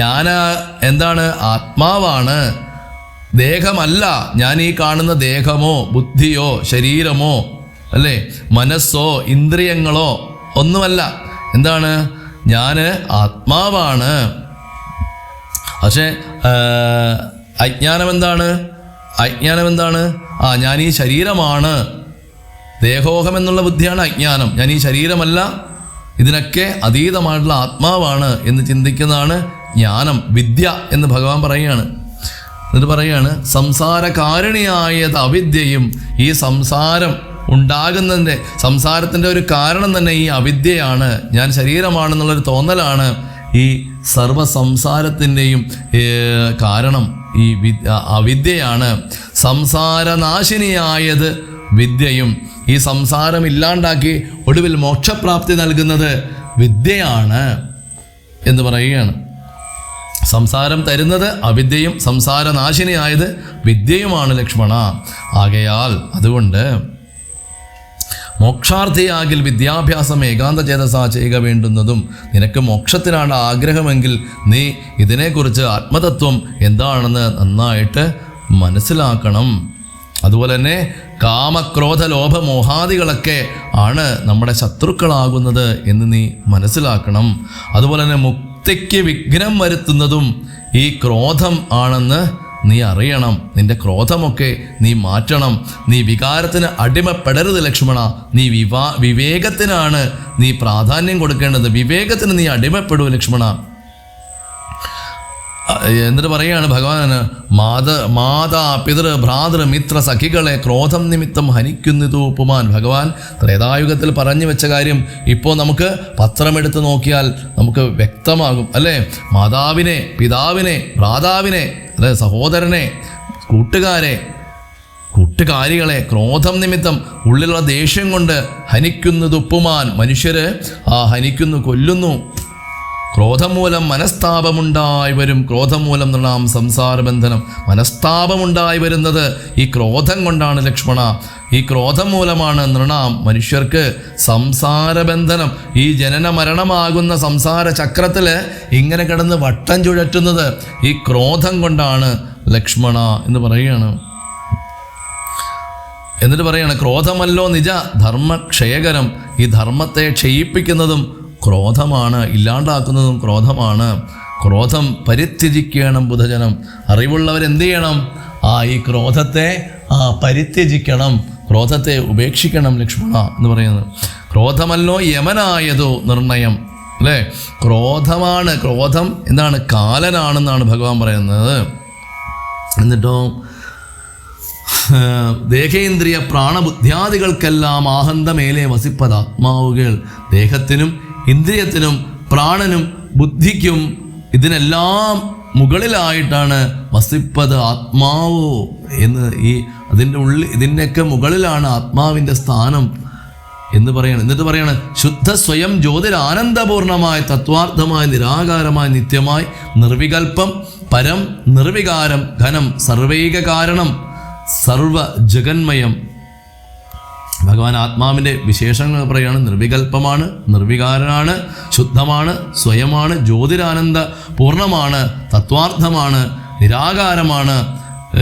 S1: ഞാൻ എന്താണ്? ആത്മാവാണ്, ദേഹമല്ല. ഞാൻ ഈ കാണുന്ന ദേഹമോ ബുദ്ധിയോ ശരീരമോ അല്ലേ മനസ്സോ ഇന്ദ്രിയങ്ങളോ ഒന്നുമല്ല. എന്താണ്? ഞാൻ ആത്മാവാണ്. പക്ഷേ അജ്ഞാനം എന്താണ്? ഞാൻ ഈ ശരീരമാണ്. ദേഹോഹം എന്നുള്ള ബുദ്ധിയാണ് അജ്ഞാനം. ഞാൻ ഈ ശരീരമല്ല, ഇതിനൊക്കെ അതീതമായിട്ടുള്ള ആത്മാവാണ് എന്ന് ചിന്തിക്കുന്നതാണ് ജ്ഞാനം, വിദ്യ എന്ന് ഭഗവാൻ പറയുകയാണ്. എന്നിട്ട് പറയുകയാണ്, സംസാരകാരിണിയായത് അവിദ്യയും, ഈ സംസാരം ഉണ്ടാകുന്നതിൻ്റെ, സംസാരത്തിൻ്റെ ഒരു കാരണം തന്നെ ഈ അവിദ്യയാണ്. ഞാൻ ശരീരമാണെന്നുള്ളൊരു തോന്നലാണ് ഈ സർവ സംസാരത്തിൻ്റെയും കാരണം ഈ അവിദ്യയാണ്. സംസാരനാശിനിയായത് വിദ്യയും, ഈ സംസാരം ഇല്ലാണ്ടാക്കി ഒടുവിൽ മോക്ഷപ്രാപ്തി നൽകുന്നത് വിദ്യയാണ് എന്ന് പറയുകയാണ്. സംസാരം തരുന്നത് അവിദ്യയും സംസാരനാശിനിയായത് വിദ്യയുമാണ് ലക്ഷ്മണ. ആകയാൽ അതുകൊണ്ട് മോക്ഷാർത്ഥിയാകിൽ വിദ്യാഭ്യാസം ഏകാന്തചേതസാ ചെയ്യുക വേണ്ടുന്നതും. നിനക്ക് മോക്ഷത്തിനാണ് ആഗ്രഹമെങ്കിൽ നീ ഇതിനെക്കുറിച്ച് ആത്മതത്വം എന്താണെന്ന് നന്നായിട്ട് മനസ്സിലാക്കണം. അതുപോലെ തന്നെ കാമക്രോധ ലോഭ മോഹാദികളൊക്കെ ആണ് നമ്മുടെ ശത്രുക്കളാകുന്നത് എന്ന് നീ മനസ്സിലാക്കണം. അതുപോലെ തന്നെ മുക്തിക്ക് വിഘ്നം വരുത്തുന്നതും ഈ ക്രോധം ആണെന്ന് നീ അറിയണം. നിന്റെ ക്രോധമൊക്കെ നീ മാറ്റണം. നീ വികാരത്തിന് അടിമപ്പെടരുത് ലക്ഷ്മണ. നീ വിവേകത്തിനാണ് നീ പ്രാധാന്യം കൊടുക്കേണ്ടത്. വിവേകത്തിന് നീ അടിമപ്പെടൂ ലക്ഷ്മണ. എന്നിട്ട് പറയുകയാണ് ഭഗവാന്, മാതാ പിതൃ ഭ്രാതൃ മിത്ര സഖികളെ ക്രോധം നിമിത്തം ഹനിക്കുന്നതു ഉപ്പുമാൻ. ഭഗവാൻ ത്രേതായുഗത്തിൽ പറഞ്ഞു വെച്ച കാര്യം ഇപ്പോൾ നമുക്ക് പത്രമെടുത്ത് നോക്കിയാൽ നമുക്ക് വ്യക്തമാകും അല്ലേ. മാതാവിനെ, പിതാവിനെ, ഭ്രാതാവിനെ അല്ലെ, സഹോദരനെ, കൂട്ടുകാരികളെ ക്രോധം നിമിത്തം ഉള്ളിലുള്ള ദേഷ്യം കൊണ്ട് ഹനിക്കുന്നത് ഉപ്പുമാൻ. മനുഷ്യര് ഹനിക്കുന്നു, കൊല്ലുന്നു. ക്രോധം മൂലം മനസ്താപമുണ്ടായി വരും. ക്രോധം മൂലം നൃണാം സംസാരബന്ധനം, മനസ്താപമുണ്ടായി വരുന്നത് ഈ ക്രോധം കൊണ്ടാണ് ലക്ഷ്മണ. ഈ ക്രോധം മൂലമാണ് നൃണാം മനുഷ്യർക്ക് സംസാരബന്ധനം, ഈ ജനന മരണമാകുന്ന സംസാര ചക്രത്തിൽ ഇങ്ങനെ കിടന്ന് വട്ടം ചുഴറ്റുന്നത് ഈ ക്രോധം കൊണ്ടാണ് ലക്ഷ്മണ എന്ന് പറയുകയാണ്. എന്നിട്ട് പറയാണ്, ക്രോധമല്ലോ നിജ ധർമ്മക്ഷയകരം. ഈ ധർമ്മത്തെ ക്ഷയിപ്പിക്കുന്നതും ക്രോധമാണ്, ഇല്ലാണ്ടാക്കുന്നതും ക്രോധമാണ്. ക്രോധം പരിത്യജിക്കണം ബുധജനം. അറിവുള്ളവരെന്ത് ചെയ്യണം? ഈ ക്രോധത്തെ പരിത്യജിക്കണം, ക്രോധത്തെ ഉപേക്ഷിക്കണം ലക്ഷ്മണ എന്ന് പറയുന്നത്. ക്രോധമല്ലോ യമനായതോ നിർണയം അല്ലേ. ക്രോധമാണ്, ക്രോധം എന്താണ്? കാലനാണെന്നാണ് ഭഗവാൻ പറയുന്നത്. എന്നിട്ടോ ദേഹേന്ദ്രിയ പ്രാണബുദ്ധ്യാദികൾക്കെല്ലാം ആഹന്തമേലെ വസിപ്പത് ആത്മാവുകൾ. ദേഹത്തിനും ഇന്ദ്രിയത്തിനും പ്രാണനും ബുദ്ധിക്കും ഇതിനെല്ലാം മുകളിലായിട്ടാണ് വസിപ്പത് ആത്മാവോ എന്ന്. അതിൻ്റെ ഉള്ളിൽ, ഇതിൻ്റെയൊക്കെ മുകളിലാണ് ആത്മാവിൻ്റെ സ്ഥാനം എന്ന് പറയണം. എന്നിട്ട് പറയാണ്, ശുദ്ധ സ്വയം ജ്യോതിരാനന്ദപൂർണമായ തത്വാർത്ഥമായ നിരാകാരമായ നിത്യമായി നിർവികൽപ്പം പരം നിർവികാരം ഘനം സർവൈക കാരണം സർവ ജഗന്മയം. ഭഗവാൻ ആത്മാവിൻ്റെ വിശേഷങ്ങൾ പറയുകയാണ്. നിർവികൽപ്പമാണ്, നിർവികാരനാണ്, ശുദ്ധമാണ്, സ്വയമാണ്, ജ്യോതിരാനന്ദ പൂർണ്ണമാണ്, തത്വാർത്ഥമാണ്, നിരാകാരമാണ്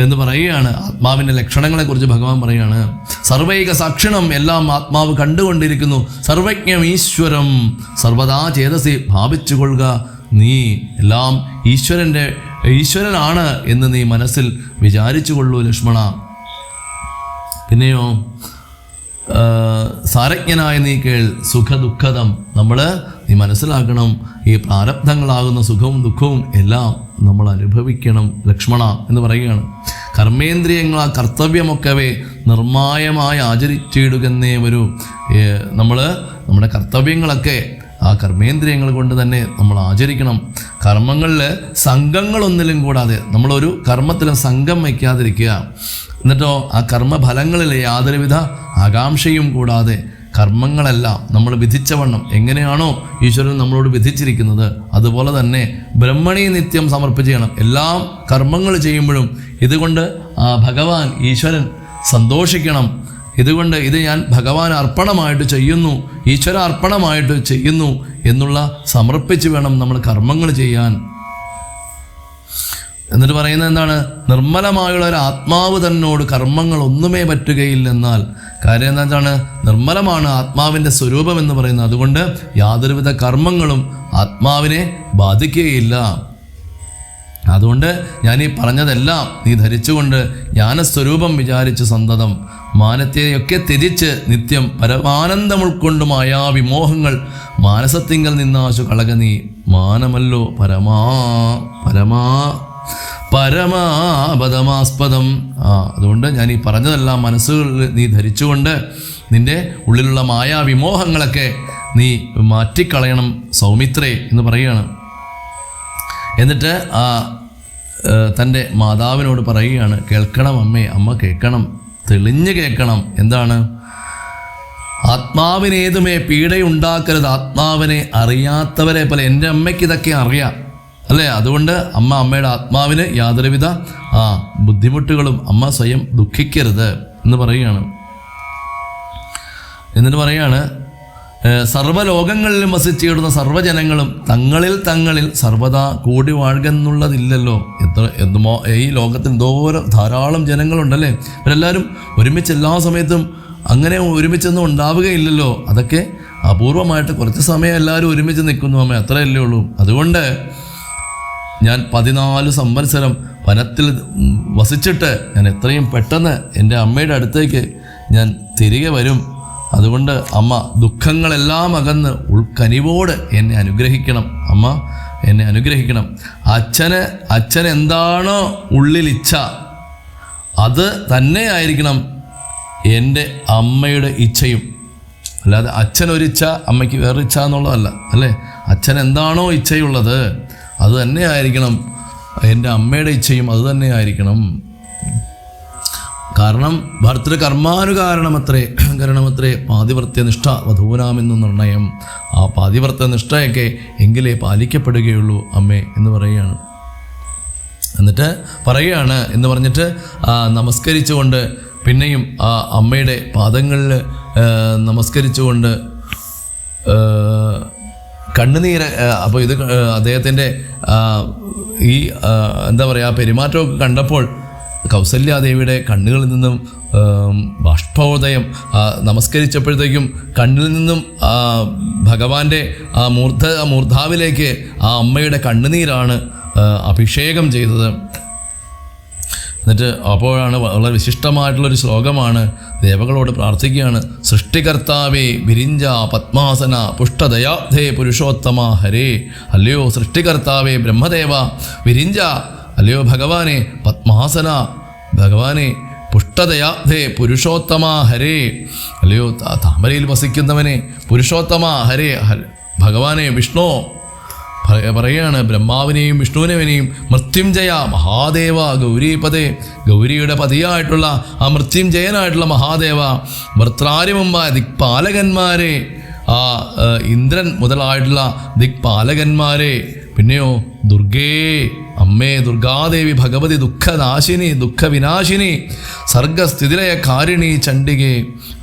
S1: എന്ന് പറയുകയാണ്. ആത്മാവിൻ്റെ ലക്ഷണങ്ങളെക്കുറിച്ച് ഭഗവാൻ പറയുകയാണ്. സർവൈക സാക്ഷിണം, എല്ലാം ആത്മാവ് കണ്ടുകൊണ്ടിരിക്കുന്നു. സർവജ്ഞം ഈശ്വരം, സർവദാ ചേതസി ഭാവിച്ചു കൊള്ളുക. നീ എല്ലാം ഈശ്വരനാണ് എന്ന് നീ മനസ്സിൽ വിചാരിച്ചു കൊള്ളൂ ലക്ഷ്മണ. പിന്നെയോ സാരജ്ഞനായ നീ കേൾ സുഖദുഃഖതം. നീ മനസ്സിലാക്കണം, ഈ പ്രാരബ്ധങ്ങളാകുന്ന സുഖവും ദുഃഖവും എല്ലാം നമ്മൾ അനുഭവിക്കണം ലക്ഷ്മണ എന്ന് പറയുകയാണ്. കർമ്മേന്ദ്രിയങ്ങൾ കർത്തവ്യമൊക്കവേ നിർമ്മായമായി ആചരിച്ചിടുകന്നേ വരൂ. നമ്മുടെ കർത്തവ്യങ്ങളൊക്കെ ആ കർമ്മേന്ദ്രിയങ്ങൾ കൊണ്ട് തന്നെ നമ്മൾ ആചരിക്കണം. കർമ്മങ്ങളിൽ സംഘങ്ങളൊന്നിലും കൂടാതെ, നമ്മളൊരു കർമ്മത്തിലും സംഘം വയ്ക്കാതിരിക്കുക. എന്നിട്ടോ ആ കർമ്മഫലങ്ങളിൽ യാതൊരുവിധ ആകാംക്ഷയും കൂടാതെ കർമ്മങ്ങളെല്ലാം നമ്മൾ വിധിച്ചവണ്ണം എങ്ങനെയാണോ ഈശ്വരൻ നമ്മളോട് വിധിച്ചിരിക്കുന്നത് അതുപോലെ തന്നെ ബ്രഹ്മണി നിത്യം സമർപ്പിച്ച് എല്ലാം കർമ്മങ്ങൾ ചെയ്യുമ്പോഴും ഇതുകൊണ്ട് ഭഗവാൻ ഈശ്വരൻ സന്തോഷിക്കണം. ഇതുകൊണ്ട് ഇത് ഞാൻ ഭഗവാൻ അർപ്പണമായിട്ട് ചെയ്യുന്നു, ഈശ്വര അർപ്പണമായിട്ട് ചെയ്യുന്നു എന്നുള്ള സമർപ്പിച്ച് വേണം നമ്മൾ കർമ്മങ്ങൾ ചെയ്യാൻ. എന്നിട്ട് പറയുന്നത് എന്താണ്? നിർമ്മലമായുള്ള ഒരു ആത്മാവ് തന്നോട് കർമ്മങ്ങൾ ഒന്നുമേ പറ്റുകയില്ലെന്നാൽ. കാര്യം എന്താണ്? നിർമ്മലമാണ് ആത്മാവിൻ്റെ സ്വരൂപം എന്ന് പറയുന്നത്. അതുകൊണ്ട് യാതൊരുവിധ കർമ്മങ്ങളും ആത്മാവിനെ ബാധിക്കുകയില്ല. അതുകൊണ്ട് ഞാൻ ഈ പറഞ്ഞതെല്ലാം നീ ധരിച്ചുകൊണ്ട് ജ്ഞാനസ്വരൂപം വിചാരിച്ച് സന്തതം മാനത്തെയൊക്കെ ത്യജിച്ച് നിത്യം പരമാനന്ദം മായാ വിമോഹങ്ങൾ മാനസത്തിങ്കൽ നിന്നാശു കളക. നീ മാനമല്ലോ പരമാപദമാസ്പദം. അതുകൊണ്ട് ഞാൻ ഈ പറഞ്ഞതെല്ലാം മനസ്സുകളിൽ നീ ധരിച്ചുകൊണ്ട് നിൻ്റെ ഉള്ളിലുള്ള മായാവിമോഹങ്ങളൊക്കെ നീ മാറ്റിക്കളയണം സൗമിത്രേ എന്ന് പറയുകയാണ്. എന്നിട്ട് തൻ്റെ മാതാവിനോട് പറയുകയാണ്, കേൾക്കണം അമ്മേ, അമ്മ കേൾക്കണം, തെളിഞ്ഞ് കേൾക്കണം. എന്താണ്? ആത്മാവിനേതുമേ പീഡയുണ്ടാക്കരുത്, ആത്മാവിനെ അറിയാത്തവരെ പോലെ. എൻ്റെ അമ്മയ്ക്ക് ഇതൊക്കെ അറിയാം അല്ലേ? അതുകൊണ്ട് അമ്മയുടെ ആത്മാവിന് യാതൊരുവിധ ബുദ്ധിമുട്ടുകളും അമ്മ സ്വയം ദുഃഖിക്കരുത് എന്ന് പറയുകയാണ്. എന്നിട്ട് പറയാണ്, സർവ്വലോകങ്ങളിലും വസിച്ചിടുന്ന സർവ്വജനങ്ങളും തങ്ങളിൽ സർവ്വതാ കൂടി വാഴുകയെന്നുള്ളതില്ലല്ലോ. ഈ ലോകത്തിൽ ധാരാളം ജനങ്ങളുണ്ടല്ലേ, ഇവരെല്ലാവരും ഒരുമിച്ച് എല്ലാ സമയത്തും അങ്ങനെ ഒരുമിച്ചൊന്നും ഉണ്ടാവുകയില്ലല്ലോ. അതൊക്കെ അപൂർവമായിട്ട് കുറച്ച് സമയം എല്ലാവരും ഒരുമിച്ച് നിൽക്കുന്നു അമ്മ, അത്രയല്ലേ ഉള്ളൂ. അതുകൊണ്ട് ഞാൻ 14 സംവത്സരം വനത്തിൽ വസിച്ചിട്ട് ഞാൻ എത്രയും പെട്ടെന്ന് എൻ്റെ അമ്മയുടെ അടുത്തേക്ക് ഞാൻ തിരികെ വരും. അതുകൊണ്ട് അമ്മ ദുഃഖങ്ങളെല്ലാം അകന്ന് ഉൾക്കനിവോട് എന്നെ അനുഗ്രഹിക്കണം. അമ്മ എന്നെ അനുഗ്രഹിക്കണം. അച്ഛൻ എന്താണോ ഉള്ളിലിച്ഛ അത് തന്നെയായിരിക്കണം എൻ്റെ അമ്മയുടെ ഇച്ഛയും. അല്ലാതെ അച്ഛനൊരിച്ഛ അമ്മയ്ക്ക് വേറൊരിച്ഛ എന്നുള്ളതല്ല അല്ലേ. അച്ഛൻ എന്താണോ ഇച്ഛയുള്ളത് അത് തന്നെയായിരിക്കണം എൻ്റെ അമ്മയുടെ ഇച്ഛയും അത് തന്നെയായിരിക്കണം. കാരണം ഭർത്തൃകർമാനുകാരണമത്രേ പാതിവ്രത്യനിഷ്ഠ വധൂനാമെന്ന് നിർണയം. ആ പാതിവ്രത്യനിഷ്ഠയൊക്കെ എങ്കിലേ പാലിക്കപ്പെടുകയുള്ളൂ അമ്മേ എന്ന് പറയുകയാണ്. എന്നിട്ട് പറയുകയാണ് എന്ന് പറഞ്ഞിട്ട് നമസ്കരിച്ചുകൊണ്ട് പിന്നെയും ആ അമ്മയുടെ പാദങ്ങളിൽ നമസ്കരിച്ചുകൊണ്ട് കണ്ണുനീര്. അപ്പോൾ ഇത് അദ്ദേഹത്തിൻ്റെ ഈ എന്താ പറയുക പെരുമാറ്റമൊക്കെ കണ്ടപ്പോൾ കൗസല്യാദേവിയുടെ കണ്ണുകളിൽ നിന്നും ബാഷ്പോദയം, നമസ്കരിച്ചപ്പോഴത്തേക്കും കണ്ണിൽ നിന്നും ഭഗവാന്റെ മൂർധാവിലേക്ക് ആ അമ്മയുടെ കണ്ണുനീരാണ് അഭിഷേകം ചെയ്തത്. എന്നിട്ട് അപ്പോഴാണ് വളരെ വിശിഷ്ടമായിട്ടുള്ളൊരു ശ്ലോകമാണ്. ദേവകളോട് പ്രാർത്ഥിക്കുകയാണ്, സൃഷ്ടികർത്താവേ വിരിഞ്ച പത്മാസന പുഷ്ടദയാബ്ധേ പുരുഷോത്തമ ഹരേ. അല്ലയോ സൃഷ്ടികർത്താവേ ബ്രഹ്മദേവ വിരിഞ്ച, അല്ലയോ ഭഗവാനെ പത്മാസന, ഭഗവാനെ പുഷ്ടദയാബ്ധേ പുരുഷോത്തമ ഹരേ, അല്ലയോ താമരയിൽ വസിക്കുന്നവനെ പുരുഷോത്തമ ഹരേ, ഭഗവാനെ വിഷ്ണു പറയുകയാണ്. ബ്രഹ്മാവിനെയും വിഷ്ണുവിനെയും മൃത്യുഞ്ജയ മഹാദേവ ഗൗരീപദേ, ഗൗരിയുടെ പതിയായിട്ടുള്ള ആ മൃത്യുഞ്ജയനായിട്ടുള്ള മഹാദേവ, വൃത്രാരിമുമ്പായ ദിക്പാലകന്മാരെ, ആ ഇന്ദ്രൻ മുതലായിട്ടുള്ള ദിക്പാലകന്മാരെ, പിന്നെയോ ദുർഗേ അമ്മേ ദുർഗാദേവി ഭഗവതി ദുഃഖനാശിനി ദുഃഖവിനാശിനി സർഗസ്ഥിതിലയ കാരിണി ചണ്ഡികേ,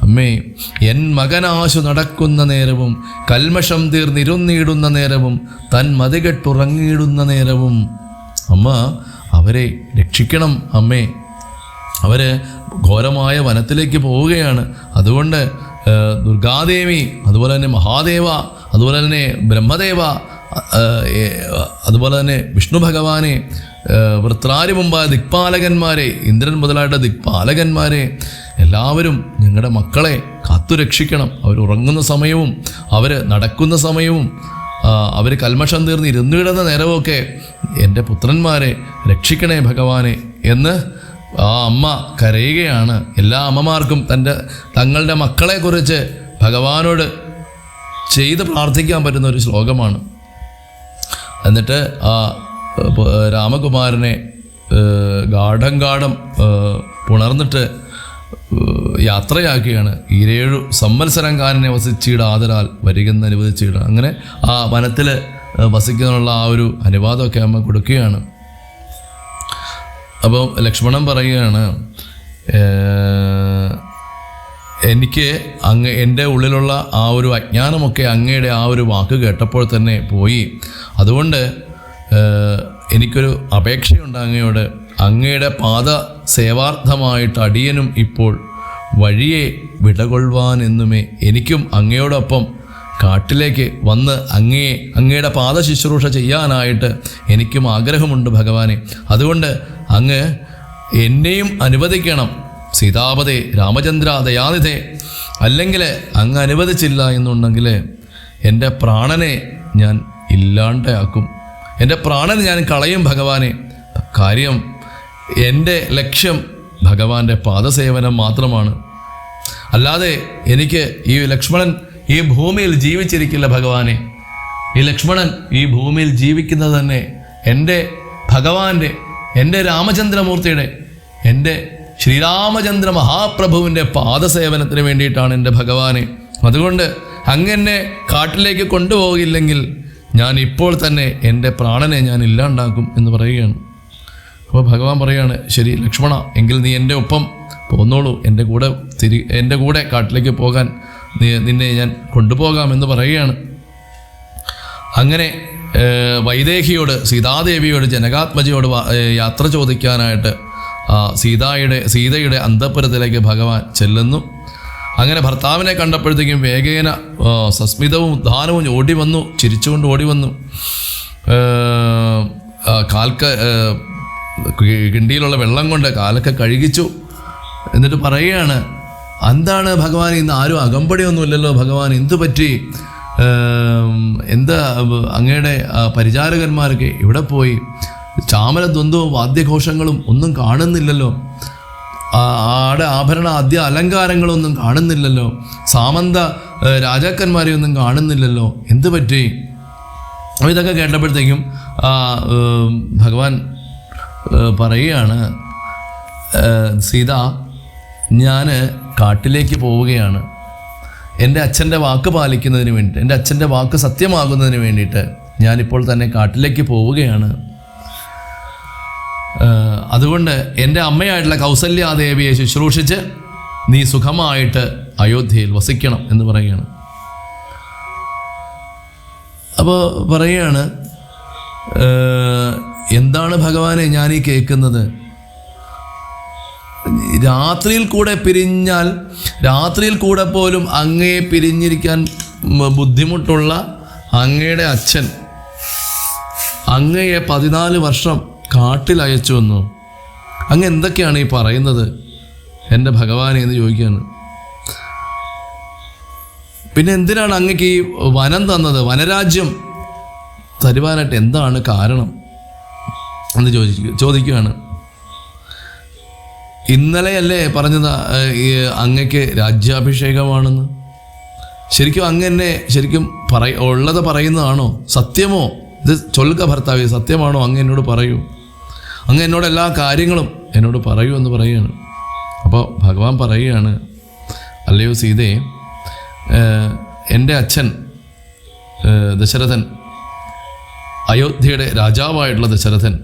S1: അമ്മേ എൻ മകനാശു നടക്കുന്ന നേരവും കൽമഷം തീർന്നിരുന്നിടുന്ന നേരവും തൻ മതികെട്ടുറങ്ങിയിടുന്ന നേരവും അമ്മ അവരെ രക്ഷിക്കണം അമ്മേ. അവർ ഘോരമായ വനത്തിലേക്ക് പോവുകയാണ്. അതുകൊണ്ട് ദുർഗാദേവി, അതുപോലെ തന്നെ മഹാദേവ, അതുപോലെ തന്നെ ബ്രഹ്മദേവ, അതുപോലെ തന്നെ വിഷ്ണു ഭഗവാനെ, വൃത്രാരി മുമ്പായ ദിക്പാലകന്മാരെ, ഇന്ദ്രൻ മുതലായിട്ട് ദിക്പാലകന്മാരെ, എല്ലാവരും ഞങ്ങളുടെ മക്കളെ കാത്തുരക്ഷിക്കണം. അവർ ഉറങ്ങുന്ന സമയവും അവർ നടക്കുന്ന സമയവും അവർ കൽമഷം തീർന്ന് ഇരുന്നിടുന്ന നേരമൊക്കെ എൻ്റെ പുത്രന്മാരെ രക്ഷിക്കണേ ഭഗവാനെ എന്ന് ആ അമ്മ കരയുകയാണ്. എല്ലാ അമ്മമാർക്കും തങ്ങളുടെ മക്കളെക്കുറിച്ച് ഭഗവാനോട് ചെയ്ത് പ്രാർത്ഥിക്കാൻ പറ്റുന്ന ഒരു ശ്ലോകമാണ്. എന്നിട്ട് ആ രാമകുമാരനെ ഗാഠം പുണർന്നിട്ട് യാത്രയാക്കുകയാണ്. 7 സംവത്സരം കാരനെ വസിച്ചിടാതരാൽ വരികെന്ന് അനുവദിച്ചിട. അങ്ങനെ ആ വനത്തിൽ വസിക്കാനുള്ള ആ ഒരു അനുവാദമൊക്കെ അമ്മ കൊടുക്കുകയാണ്. അപ്പോൾ ലക്ഷ്മണൻ പറയുകയാണ്, എനിക്ക് എൻ്റെ ഉള്ളിലുള്ള ആ ഒരു അജ്ഞാനമൊക്കെ അങ്ങയുടെ ആ ഒരു വാക്ക് കേട്ടപ്പോൾ തന്നെ പോയി. അതുകൊണ്ട് എനിക്കൊരു അപേക്ഷയുണ്ട് അങ്ങയോട്. അങ്ങയുടെ പാദ സേവാർത്ഥമായിട്ട് അടിയനും ഇപ്പോൾ വഴിയെ വിടകൊള്ളുവാൻ എന്നുമേ എനിക്കും അങ്ങയോടൊപ്പം കാട്ടിലേക്ക് വന്ന് അങ്ങയുടെ പാദ ശുശ്രൂഷ ചെയ്യാനായിട്ട് എനിക്കും ആഗ്രഹമുണ്ട് ഭഗവാനെ. അതുകൊണ്ട് അങ്ങ് എന്നെയും അനുവദിക്കണം സീതാപതേ രാമചന്ദ്ര ദയാനിധേ. അല്ലെങ്കിൽ അങ്ങ് അനുവദിച്ചില്ല എന്നുണ്ടെങ്കിൽ എൻ്റെ പ്രാണനെ ഞാൻ ഇല്ലാണ്ടാക്കും, എൻ്റെ പ്രാണൻ ഞാൻ കളയും ഭഗവാനെ. കാര്യം എൻ്റെ ലക്ഷ്യം ഭഗവാന്റെ പാദസേവനം മാത്രമാണ്. അല്ലാതെ എനിക്ക് ഈ ലക്ഷ്മണൻ ഈ ഭൂമിയിൽ ജീവിച്ചിരിക്കില്ല ഭഗവാനെ. ഈ ലക്ഷ്മണൻ ഈ ഭൂമിയിൽ ജീവിക്കുന്നത് തന്നെ എൻ്റെ ഭഗവാന്റെ, എൻ്റെ രാമചന്ദ്രമൂർത്തിയുടെ, എൻ്റെ ശ്രീരാമചന്ദ്ര മഹാപ്രഭുവിൻ്റെ പാദസേവനത്തിന് വേണ്ടിയിട്ടാണ് എൻ്റെ ഭഗവാനെ. അതുകൊണ്ട് അങ്ങനെ കാട്ടിലേക്ക് കൊണ്ടുപോകില്ലെങ്കിൽ ഞാൻ ഇപ്പോൾ തന്നെ എൻ്റെ പ്രാണനെ ഞാൻ ഇല്ലാണ്ടാക്കും എന്ന് പറയുകയാണ്. അപ്പോൾ ഭഗവാൻ പറയുകയാണ്, ശരി ലക്ഷ്മണ, എങ്കിൽ നീ എൻ്റെ ഒപ്പം പോന്നോളൂ, എൻ്റെ കൂടെ കാട്ടിലേക്ക് പോകാൻ നിന്നെ ഞാൻ കൊണ്ടുപോകാമെന്ന് പറയുകയാണ്. അങ്ങനെ വൈദേഹിയോട്, സീതാദേവിയോട്, ജനകാത്മജയോട് യാത്ര ചോദിക്കാനായിട്ട് സീതയുടെ അന്തഃപുരത്തിലേക്ക് ഭഗവാൻ ചെല്ലുന്നു. അങ്ങനെ ഭർത്താവിനെ കണ്ടപ്പോഴത്തേക്കും വേഗേന സസ്മിതവും ഉദ്ധാനവും ഓടി വന്നു, ചിരിച്ചുകൊണ്ട് ഓടി വന്നു. കിണ്ടിയിലുള്ള വെള്ളം കൊണ്ട് കാലൊക്കെ കഴുകിച്ചു. എന്നിട്ട് പറയുകയാണ്, എന്താണ് ഭഗവാൻ, ഇന്ന് ആരും അകമ്പടിയൊന്നുമില്ലല്ലോ ഭഗവാൻ, എന്തു പറ്റി? എന്താ അങ്ങയുടെ പരിചാരകന്മാരൊക്കെ ഇവിടെ പോയി? ചാമരദ്വന്ദ്വവും വാദ്യഘോഷങ്ങളും ഒന്നും കാണുന്നില്ലല്ലോ, ആടെ ആഭരണ അലങ്കാരങ്ങളൊന്നും കാണുന്നില്ലല്ലോ, സാമന്ത രാജാക്കന്മാരെയൊന്നും കാണുന്നില്ലല്ലോ, എന്തു പറ്റി? അപ്പോൾ ഇതൊക്കെ കേട്ടപ്പോഴത്തേക്കും ഭഗവാൻ പറയുകയാണ്, സീത, ഞാൻ കാട്ടിലേക്ക് പോവുകയാണ്. എൻ്റെ അച്ഛൻ്റെ വാക്ക് പാലിക്കുന്നതിന് വേണ്ടിയിട്ട്, എൻ്റെ അച്ഛൻ്റെ വാക്ക് സത്യമാകുന്നതിന് വേണ്ടിയിട്ട് ഞാനിപ്പോൾ തന്നെ കാട്ടിലേക്ക് പോവുകയാണ്. അതുകൊണ്ട് എൻ്റെ അമ്മയായിട്ടുള്ള കൗസല്യാദേവിയെ ശുശ്രൂഷിച്ച് നീ സുഖമായിട്ട് അയോധ്യയിൽ വസിക്കണം എന്ന് പറയുകയാണ്. അപ്പോൾ പറയുകയാണ്, എന്താണ് ഭഗവാനെ ഞാനീ കേൾക്കുന്നത്? രാത്രിയിൽ കൂടെ പിരിഞ്ഞാൽ, രാത്രിയിൽ കൂടെ പോലും അങ്ങയെ പിരിഞ്ഞിരിക്കാൻ ബുദ്ധിമുട്ടുള്ള അങ്ങയുടെ അച്ഛൻ അങ്ങയെ 14 വർഷം കാട്ടിൽ അയച്ചു വന്നു. അങ്ങ് എന്തൊക്കെയാണ് ഈ പറയുന്നത് എൻ്റെ ഭഗവാനെ എന്ന് ചോദിക്കുകയാണ്. പിന്നെ എന്തിനാണ് അങ്ങക്ക് ഈ വനം തന്നത്, വനരാജ്യം തരുവാനായിട്ട് എന്താണ് കാരണം എന്ന് ചോദിക്കുകയാണ്. ഇന്നലെയല്ലേ പറഞ്ഞത് അങ്ങക്ക് രാജ്യാഭിഷേകമാണെന്ന്? ശരിക്കും അങ്ങ് ശരിക്കും ഉള്ളത് പറയുന്നതാണോ? സത്യമോ? ഇത് ചൊല്ലുക ഭർത്താവേ, സത്യമാണോ? അങ്ങ് എന്നോട് പറയൂ, അങ്ങ് എന്നോട് എല്ലാ കാര്യങ്ങളും എന്നോട് പറയൂ എന്ന് പറയുകയാണ്. അപ്പോൾ ഭഗവാൻ പറയുകയാണ്, അല്ലയോ സീതേ, എൻ്റെ അച്ഛൻ ദശരഥൻ, അയോധ്യയുടെ രാജാവായിട്ടുള്ള ദശരഥൻ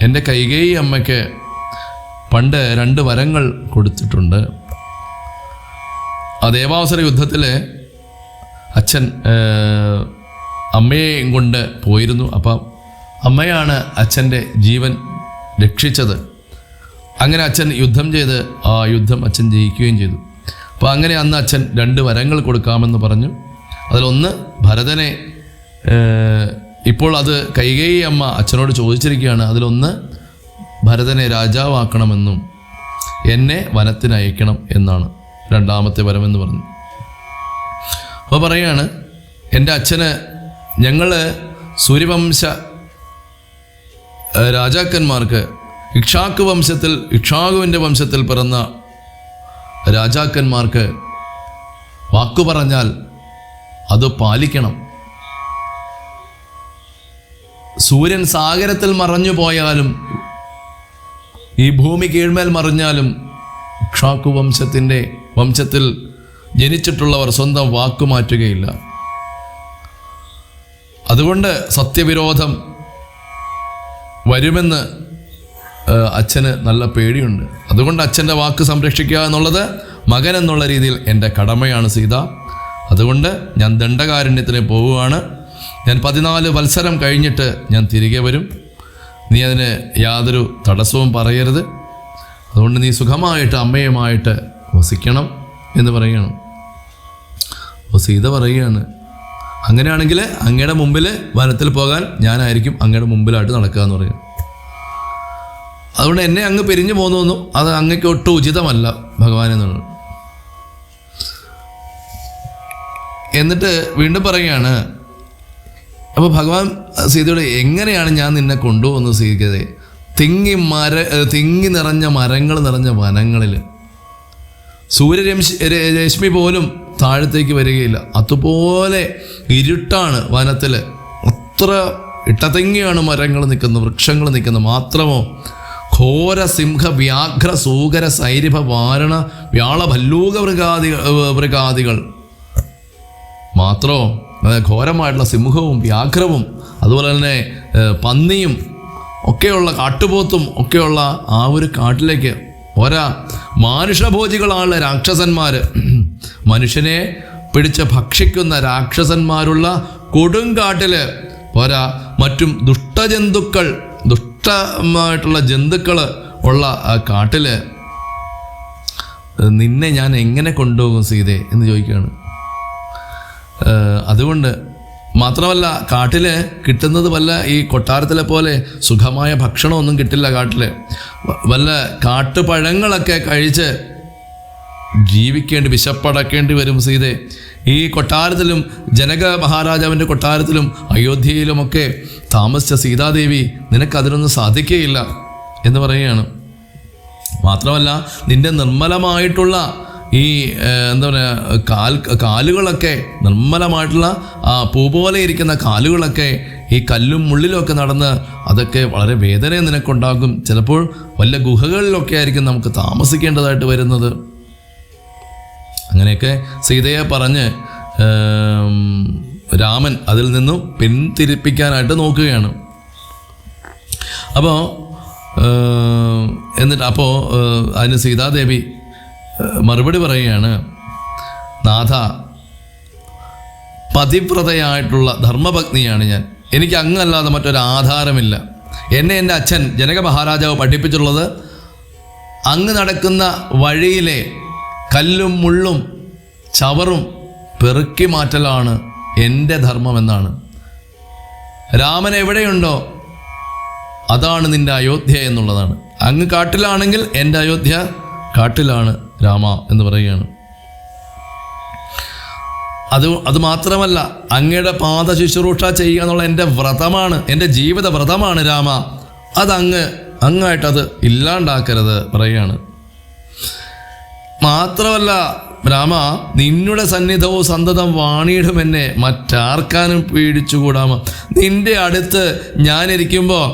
S1: എൻ്റെ കൈകേയി അമ്മയ്ക്ക് പണ്ട് 2 വരങ്ങൾ കൊടുത്തിട്ടുണ്ട്. ആ ദേവാസുര യുദ്ധത്തിൽ അച്ഛൻ അമ്മയെയും കൊണ്ട് പോയിരുന്നു. അപ്പം അമ്മയാണ് അച്ഛൻ്റെ ജീവൻ രക്ഷിച്ചത്. അങ്ങനെ അച്ഛൻ യുദ്ധം ചെയ്ത് ആ യുദ്ധം അച്ഛൻ ജയിക്കുകയും ചെയ്തു. അപ്പോൾ അങ്ങനെ അന്ന് അച്ഛൻ 2 വരങ്ങൾ കൊടുക്കാമെന്ന് പറഞ്ഞു. അതിലൊന്ന് ഭരതനെ, ഇപ്പോൾ അത് കൈകേയി അമ്മ അച്ഛനോട് ചോദിച്ചിരിക്കുകയാണ്. അതിലൊന്ന് ഭരതനെ രാജാവാക്കണമെന്നും എന്നെ വനത്തിനയക്കണം എന്നാണ് 2ാമത്തെ വരമെന്ന് പറഞ്ഞു. അപ്പോൾ പറയാണ്, എൻ്റെ അച്ഛന് ഞങ്ങൾ സൂര്യവംശ രാജാക്കന്മാർക്ക് ഇക്ഷ്വാകുവിൻ്റെ വംശത്തിൽ പിറന്ന രാജാക്കന്മാർക്ക് വാക്കു പറഞ്ഞാൽ അത് പാലിക്കണം. സൂര്യൻ സാഗരത്തിൽ മറഞ്ഞു പോയാലും ഈ ഭൂമി കീഴ്മേൽ മറിഞ്ഞാലും ഇക്ഷ്വാകു വംശത്തിൽ ജനിച്ചിട്ടുള്ളവർ സ്വന്തം വാക്കുമാറ്റുകയില്ല. അതുകൊണ്ട് സത്യവിരോധം വരുമെന്ന് അച്ഛന് നല്ല പേടിയുണ്ട്. അതുകൊണ്ട് അച്ഛൻ്റെ വാക്ക് സംരക്ഷിക്കുക എന്നുള്ളത് മകൻ എന്നുള്ള രീതിയിൽ എൻ്റെ കടമയാണ് സീത. അതുകൊണ്ട് ഞാൻ ദണ്ഡകാരണ്യത്തിന് പോവുകയാണ്. ഞാൻ 14 വത്സരം കഴിഞ്ഞിട്ട് ഞാൻ തിരികെ വരും. നീ അതിന് യാതൊരു തടസ്സവും പറയരുത്. അതുകൊണ്ട് നീ സുഖമായിട്ട് അമ്മയുമായിട്ട് വസിക്കണം എന്ന് പറയുകയാണ്. അപ്പോൾ സീത പറയുകയാണ്, അങ്ങനെയാണെങ്കിൽ അങ്ങയുടെ മുമ്പിൽ വനത്തിൽ പോകാൻ ഞാനായിരിക്കും അങ്ങയുടെ മുമ്പിലായിട്ട് നടക്കുക എന്ന് പറയും. അതുകൊണ്ട് എന്നെ അങ്ങ് പിരിഞ്ഞു പോകുന്നു, അത് അങ്ങക്ക് ഒട്ടും ഉചിതമല്ല ഭഗവാൻ എന്നുള്ളത്. എന്നിട്ട് വീണ്ടും പറയുകയാണ്, അപ്പോൾ ഭഗവാൻ സീതയോട്, എങ്ങനെയാണ് ഞാൻ നിന്നെ കൊണ്ടുപോകുന്നത് സീതയെ? തിങ്ങി നിറഞ്ഞ മരങ്ങൾ നിറഞ്ഞ വനങ്ങളിൽ സൂര്യരശ്മി പോലും താഴത്തേക്ക് വരികയില്ല. അതുപോലെ ഇരുട്ടാണ് വനത്തിൽ. അത്ര ഇട്ടതിങ്ങിയാണ് മരങ്ങൾ നിൽക്കുന്നത്, വൃക്ഷങ്ങൾ നിൽക്കുന്നത്. മാത്രമോ ഘോര സിംഹ വ്യാഘ്ര സൂകര സൈരിഭ വാരണ വ്യാള ഭല്ലൂക മൃഗാദികൾ മാത്രമോ ഘോരമായിട്ടുള്ള സിംഹവും വ്യാഘ്രവും അതുപോലെ തന്നെ പന്നിയും ഒക്കെയുള്ള കാട്ടുപോത്തും ഒക്കെയുള്ള ആ ഒരു കാട്ടിലേക്ക് മാനുഷഭോജികളാണ് രാക്ഷസന്മാർ. മനുഷ്യനെ പിടിച്ച് ഭക്ഷിക്കുന്ന രാക്ഷസന്മാരുള്ള കൊടുങ്കാട്ടിൽ മറ്റും ദുഷ്ടമായിട്ടുള്ള ജന്തുക്കൾ ഉള്ള ആ കാട്ടിൽ നിന്നെ ഞാൻ എങ്ങനെ കൊണ്ടുപോകും സീതേ എന്ന് ചോദിക്കുകയാണ്. അതുകൊണ്ട് മാത്രമല്ല, കാട്ടിൽ കിട്ടുന്നത് വല്ല ഈ കൊട്ടാരത്തിലെ പോലെ സുഖമായ ഭക്ഷണമൊന്നും കിട്ടില്ല. കാട്ടിൽ വല്ല കാട്ടുപഴങ്ങളൊക്കെ കഴിച്ച് വിശപ്പടക്കേണ്ടി വരും സീതേ. ഈ കൊട്ടാരത്തിലും ജനക മഹാരാജാവിൻ്റെ കൊട്ടാരത്തിലും അയോധ്യയിലുമൊക്കെ താമസിച്ച സീതാദേവി നിനക്കതിനൊന്നും സാധിക്കുകയില്ല എന്ന് പറയുകയാണ്. മാത്രമല്ല, നിന്റെ നിർമ്മലമായിട്ടുള്ള ഈ എന്താ പറയുക കാലുകളൊക്കെ, നിർമ്മലമായിട്ടുള്ള ആ പൂ പോലെ ഇരിക്കുന്ന കാലുകളൊക്കെ ഈ കല്ലും മുള്ളിലുമൊക്കെ നടന്ന് അതൊക്കെ വളരെ വേദന നിനക്കുണ്ടാകും. ചിലപ്പോൾ വല്ല ഗുഹകളിലൊക്കെ ആയിരിക്കും നമുക്ക് താമസിക്കേണ്ടതായിട്ട് വരുന്നത്. അങ്ങനെയൊക്കെ സീതയെ പറഞ്ഞ് രാമൻ അതിൽ നിന്നും പിന്തിരിപ്പിക്കാനായിട്ട് നോക്കുകയാണ്. അപ്പോൾ അതിന് സീതാദേവി മറുപടി പറയുകയാണ്, നാഥ, പതിവ്രതയായിട്ടുള്ള ധർമ്മപത്നിയാണ് ഞാൻ. എനിക്ക് അങ്ങല്ലാതെ മറ്റൊരാധാരമില്ല. എന്നെ എൻ്റെ അച്ഛൻ ജനക മഹാരാജാവ് പഠിപ്പിച്ചിട്ടുള്ളത് അങ്ങ് നടക്കുന്ന വഴിയിലെ കല്ലും മുള്ളും ചവറും പെറുക്കി മാറ്റലാണ് എൻ്റെ ധർമ്മമെന്നാണ്. രാമൻ എവിടെയുണ്ടോ അതാണ് നിൻ്റെ അയോധ്യ എന്നുള്ളതാണ്. അങ്ങ് കാട്ടിലാണെങ്കിൽ എൻ്റെ അയോധ്യ കാട്ടിലാണ് രാമ എന്ന് പറയുകയാണ്. അത് മാത്രമല്ല, അങ്ങയുടെ പാദ ശുശ്രൂഷ ചെയ്യുക എന്നുള്ള എൻ്റെ വ്രതമാണ്, എൻ്റെ ജീവിത വ്രതമാണ് രാമ. അങ്ങായിട്ടത് ഇല്ലാണ്ടാക്കരുത് പറയുകയാണ്. മാത്രമല്ല രാമ, നിന്നുടെ സന്നിധവും സന്തതം വാണിയിടും എന്നെ മറ്റാർക്കാനും പീഡിച്ചുകൂടാമോ. നിന്റെ അടുത്ത് ഞാനിരിക്കുമ്പോൾ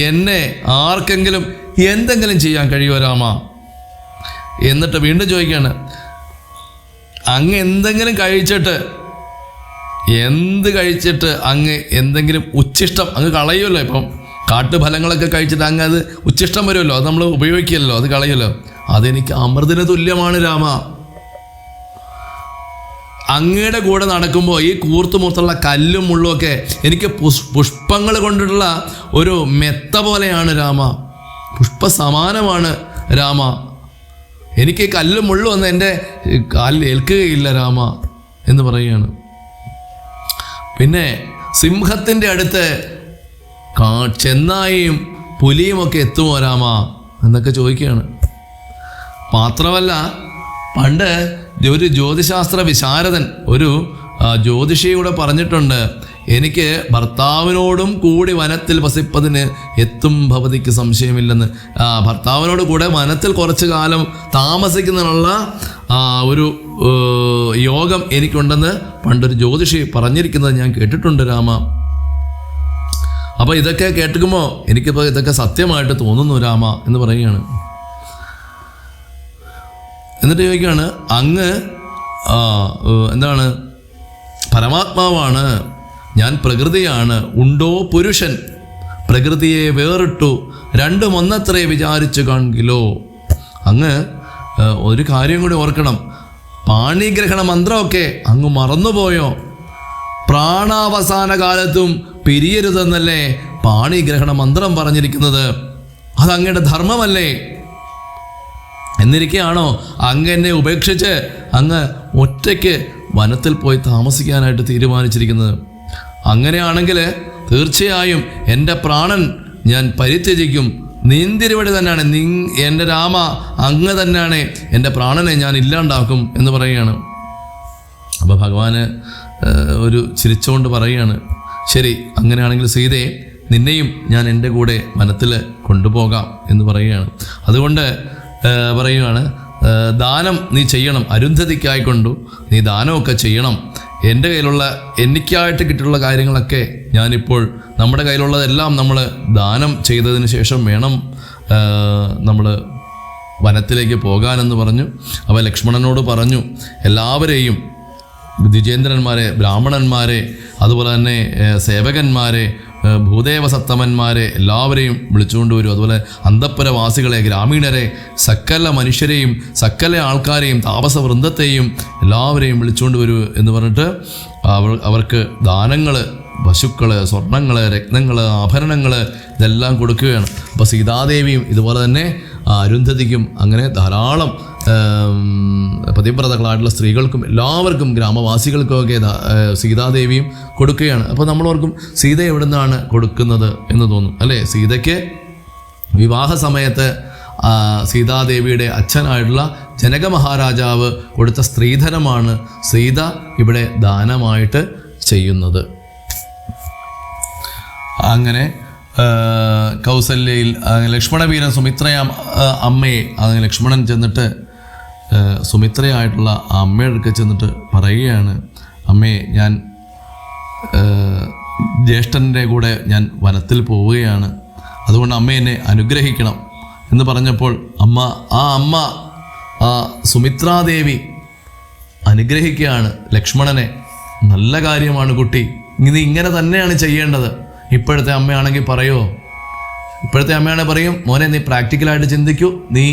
S1: എന്നെ ആർക്കെങ്കിലും എന്തെങ്കിലും ചെയ്യാൻ കഴിയുമോ രാമ? എന്നിട്ട് വീണ്ടും ചോദിക്കുകയാണ്, അങ്ങ് എന്തെങ്കിലും കഴിച്ചിട്ട് അങ്ങ് എന്തെങ്കിലും ഉച്ഛിഷ്ടം അങ്ങ് കളയുമല്ലോ. ഇപ്പം കാട്ടുഫലങ്ങളൊക്കെ കഴിച്ചിട്ട് അങ്ങ് അത് ഉച്ഛിഷ്ടം വരുമല്ലോ, അത് നമ്മൾ ഉപയോഗിക്കില്ലല്ലോ, അത് കളയുമല്ലോ. അതെനിക്ക് അമൃതിന് തുല്യമാണ് രാമ. അങ്ങയുടെ കൂടെ നടക്കുമ്പോൾ ഈ കൂർത്തുമുത്തുള്ള കല്ലും മുള്ളുമൊക്കെ എനിക്ക് പുഷ്പങ്ങൾ കൊണ്ടിട്ടുള്ള ഒരു മെത്ത പോലെയാണ് രാമ. പുഷ്പസമാനമാണ് രാമ. എനിക്ക് കല്ലും മുള്ളും ഒന്നും എൻ്റെ കാലിൽ ഏൽക്കുകയില്ല രാമ എന്ന് പറയുകയാണ്. പിന്നെ സിംഹത്തിൻ്റെ അടുത്ത് ചെന്നായും പുലിയുമൊക്കെ എത്തുമോ രാമ എന്നൊക്കെ ചോദിക്കുകയാണ്. മാത്രമല്ല, പണ്ട് ഒരു ജ്യോതിശാസ്ത്ര വിശാരദൻ, ഒരു ജ്യോതിഷിയൂടെ പറഞ്ഞിട്ടുണ്ട്, എനിക്ക് ഭർത്താവിനോടും കൂടി വനത്തിൽ വസിപ്പതിന് എത്തും ഭവതിക്ക് സംശയമില്ലെന്ന്. ഭർത്താവിനോട് കൂടെ വനത്തിൽ കുറച്ചു കാലം താമസിക്കുന്നതിനുള്ള ഒരു യോഗം എനിക്കുണ്ടെന്ന് പണ്ടൊരു ജ്യോതിഷി പറഞ്ഞിരിക്കുന്നത് ഞാൻ കേട്ടിട്ടുണ്ട് രാമ. അപ്പോൾ ഇതൊക്കെ കേൾക്കുമ്പോൾ എനിക്കിപ്പോൾ ഇതൊക്കെ സത്യമായിട്ട് തോന്നുന്നു രാമ എന്ന് പറയുകയാണ്. എന്നിട്ട് ചോദിക്കുകയാണ്, അങ്ങ് എന്താണ്, പരമാത്മാവാണ്, ഞാൻ പ്രകൃതിയാണ്, ഉണ്ടോ പുരുഷൻ, പ്രകൃതിയെ വേറിട്ടു രണ്ടും ഒന്നത്രേ വിചാരിച്ചു കാൺകിലോ. അങ്ങ് ഒരു കാര്യം കൂടി ഓർക്കണം, പാണിഗ്രഹണ മന്ത്രമൊക്കെ അങ്ങ് മറന്നുപോയോ? പ്രാണാവസാന കാലത്തും പിരിയരുതെന്നല്ലേ പാണിഗ്രഹണ മന്ത്രം പറഞ്ഞിരിക്കുന്നത്? അതങ്ങയുടെ ധർമ്മമല്ലേ? എന്നിരിക്കുകയാണോ അങ്ങ് എന്നെ ഉപേക്ഷിച്ച് അങ്ങ് ഒറ്റയ്ക്ക് വനത്തിൽ പോയി താമസിക്കാനായിട്ട് തീരുമാനിച്ചിരിക്കുന്നത്? അങ്ങനെയാണെങ്കിൽ തീർച്ചയായും എൻ്റെ പ്രാണൻ ഞാൻ പരിത്യജിക്കും. നിന്തിരുവടി തന്നെയാണ്, എൻ്റെ രാമ അങ്ങ് തന്നെയാണ്, എൻ്റെ പ്രാണനെ ഞാൻ ഇല്ലാണ്ടാക്കും എന്ന് പറയുകയാണ്. അപ്പോൾ ഭഗവാന് ഒരു ചിരിച്ചുകൊണ്ട് പറയുകയാണ്, ശരി, അങ്ങനെയാണെങ്കിൽ സീതയെ നിന്നെയും ഞാൻ എൻ്റെ കൂടെ വനത്തിൽ കൊണ്ടുപോകാം എന്ന് പറയുകയാണ്. അതുകൊണ്ട് പറയുകയാണ്, ദാനം നീ ചെയ്യണം, അരുന്ധതിക്കായിക്കൊണ്ടു നീ ദാനമൊക്കെ ചെയ്യണം. എൻ്റെ കയ്യിലുള്ള എനിക്കായിട്ട് കിട്ടിയുള്ള കാര്യങ്ങളൊക്കെ ഞാനിപ്പോൾ, നമ്മുടെ കയ്യിലുള്ളതെല്ലാം നമ്മൾ ദാനം ചെയ്തതിന് ശേഷം വേണം നമ്മൾ വനത്തിലേക്ക് പോകാനെന്ന് പറഞ്ഞു. അപ്പോൾ ലക്ഷ്മണനോട് പറഞ്ഞു, എല്ലാവരെയും, ദ്വിജേന്ദ്രന്മാരെ, ബ്രാഹ്മണന്മാരെ, അതുപോലെ തന്നെ സേവകന്മാരെ, ഭൂദേവസത്തമന്മാരെ എല്ലാവരെയും വിളിച്ചുകൊണ്ട് വരും. അതുപോലെ അന്തഃപുരവാസികളെ, ഗ്രാമീണരെ, സകല മനുഷ്യരെയും, സകല ആൾക്കാരെയും, താപസവൃന്ദത്തെയും എല്ലാവരെയും വിളിച്ചുകൊണ്ട് വരൂ എന്ന് പറഞ്ഞിട്ട് അവർക്ക് ദാനങ്ങൾ, പശുക്കൾ, സ്വർണ്ണങ്ങൾ, രത്നങ്ങൾ, ആഭരണങ്ങൾ ഇതെല്ലാം കൊടുക്കുകയാണ്. അപ്പോൾ സീതാദേവിയും ഇതുപോലെ തന്നെ അരുന്ധതിക്കും അങ്ങനെ ധാരാളം പതിവ്രതകളായിട്ടുള്ള സ്ത്രീകൾക്കും എല്ലാവർക്കും ഗ്രാമവാസികൾക്കുമൊക്കെ സീതാദേവിയും കൊടുക്കുകയാണ്. അപ്പോൾ നമ്മളോർക്കും സീത എവിടെ നിന്നാണ് കൊടുക്കുന്നത് എന്ന് തോന്നും അല്ലേ? സീതയ്ക്ക് വിവാഹ സമയത്ത് സീതാദേവിയുടെ അച്ഛനായിട്ടുള്ള ജനക മഹാരാജാവ് കൊടുത്ത സ്ത്രീധനമാണ് സീത ഇവിടെ ദാനമായിട്ട് ചെയ്യുന്നത്. അങ്ങനെ കൗസല്യയിൽ ലക്ഷ്മണവീരൻ സുമിത്രയാം അമ്മയെ, ലക്ഷ്മണൻ ചെന്നിട്ട് സുമിത്രയായിട്ടുള്ള ആ അമ്മയുടെ അടുക്കൽ ചെന്നിട്ട് പറയുകയാണ്, അമ്മയെ, ഞാൻ ജ്യേഷ്ഠൻ്റെ കൂടെ ഞാൻ വനത്തിൽ പോവുകയാണ്, അതുകൊണ്ട് അമ്മ എന്നെ അനുഗ്രഹിക്കണം എന്ന് പറഞ്ഞപ്പോൾ അമ്മ സുമിത്രാദേവി അനുഗ്രഹിക്കുകയാണ് ലക്ഷ്മണനെ. നല്ല കാര്യമാണ് കുട്ടി, നീ ഇങ്ങനെ തന്നെയാണ് ചെയ്യേണ്ടത്. ഇപ്പോഴത്തെ അമ്മയാണെങ്കിൽ പറയുമോ? ഇപ്പോഴത്തെ അമ്മയാണെങ്കിൽ പറയും, മോനെ നീ പ്രാക്ടിക്കലായിട്ട് ചിന്തിക്കൂ, നീ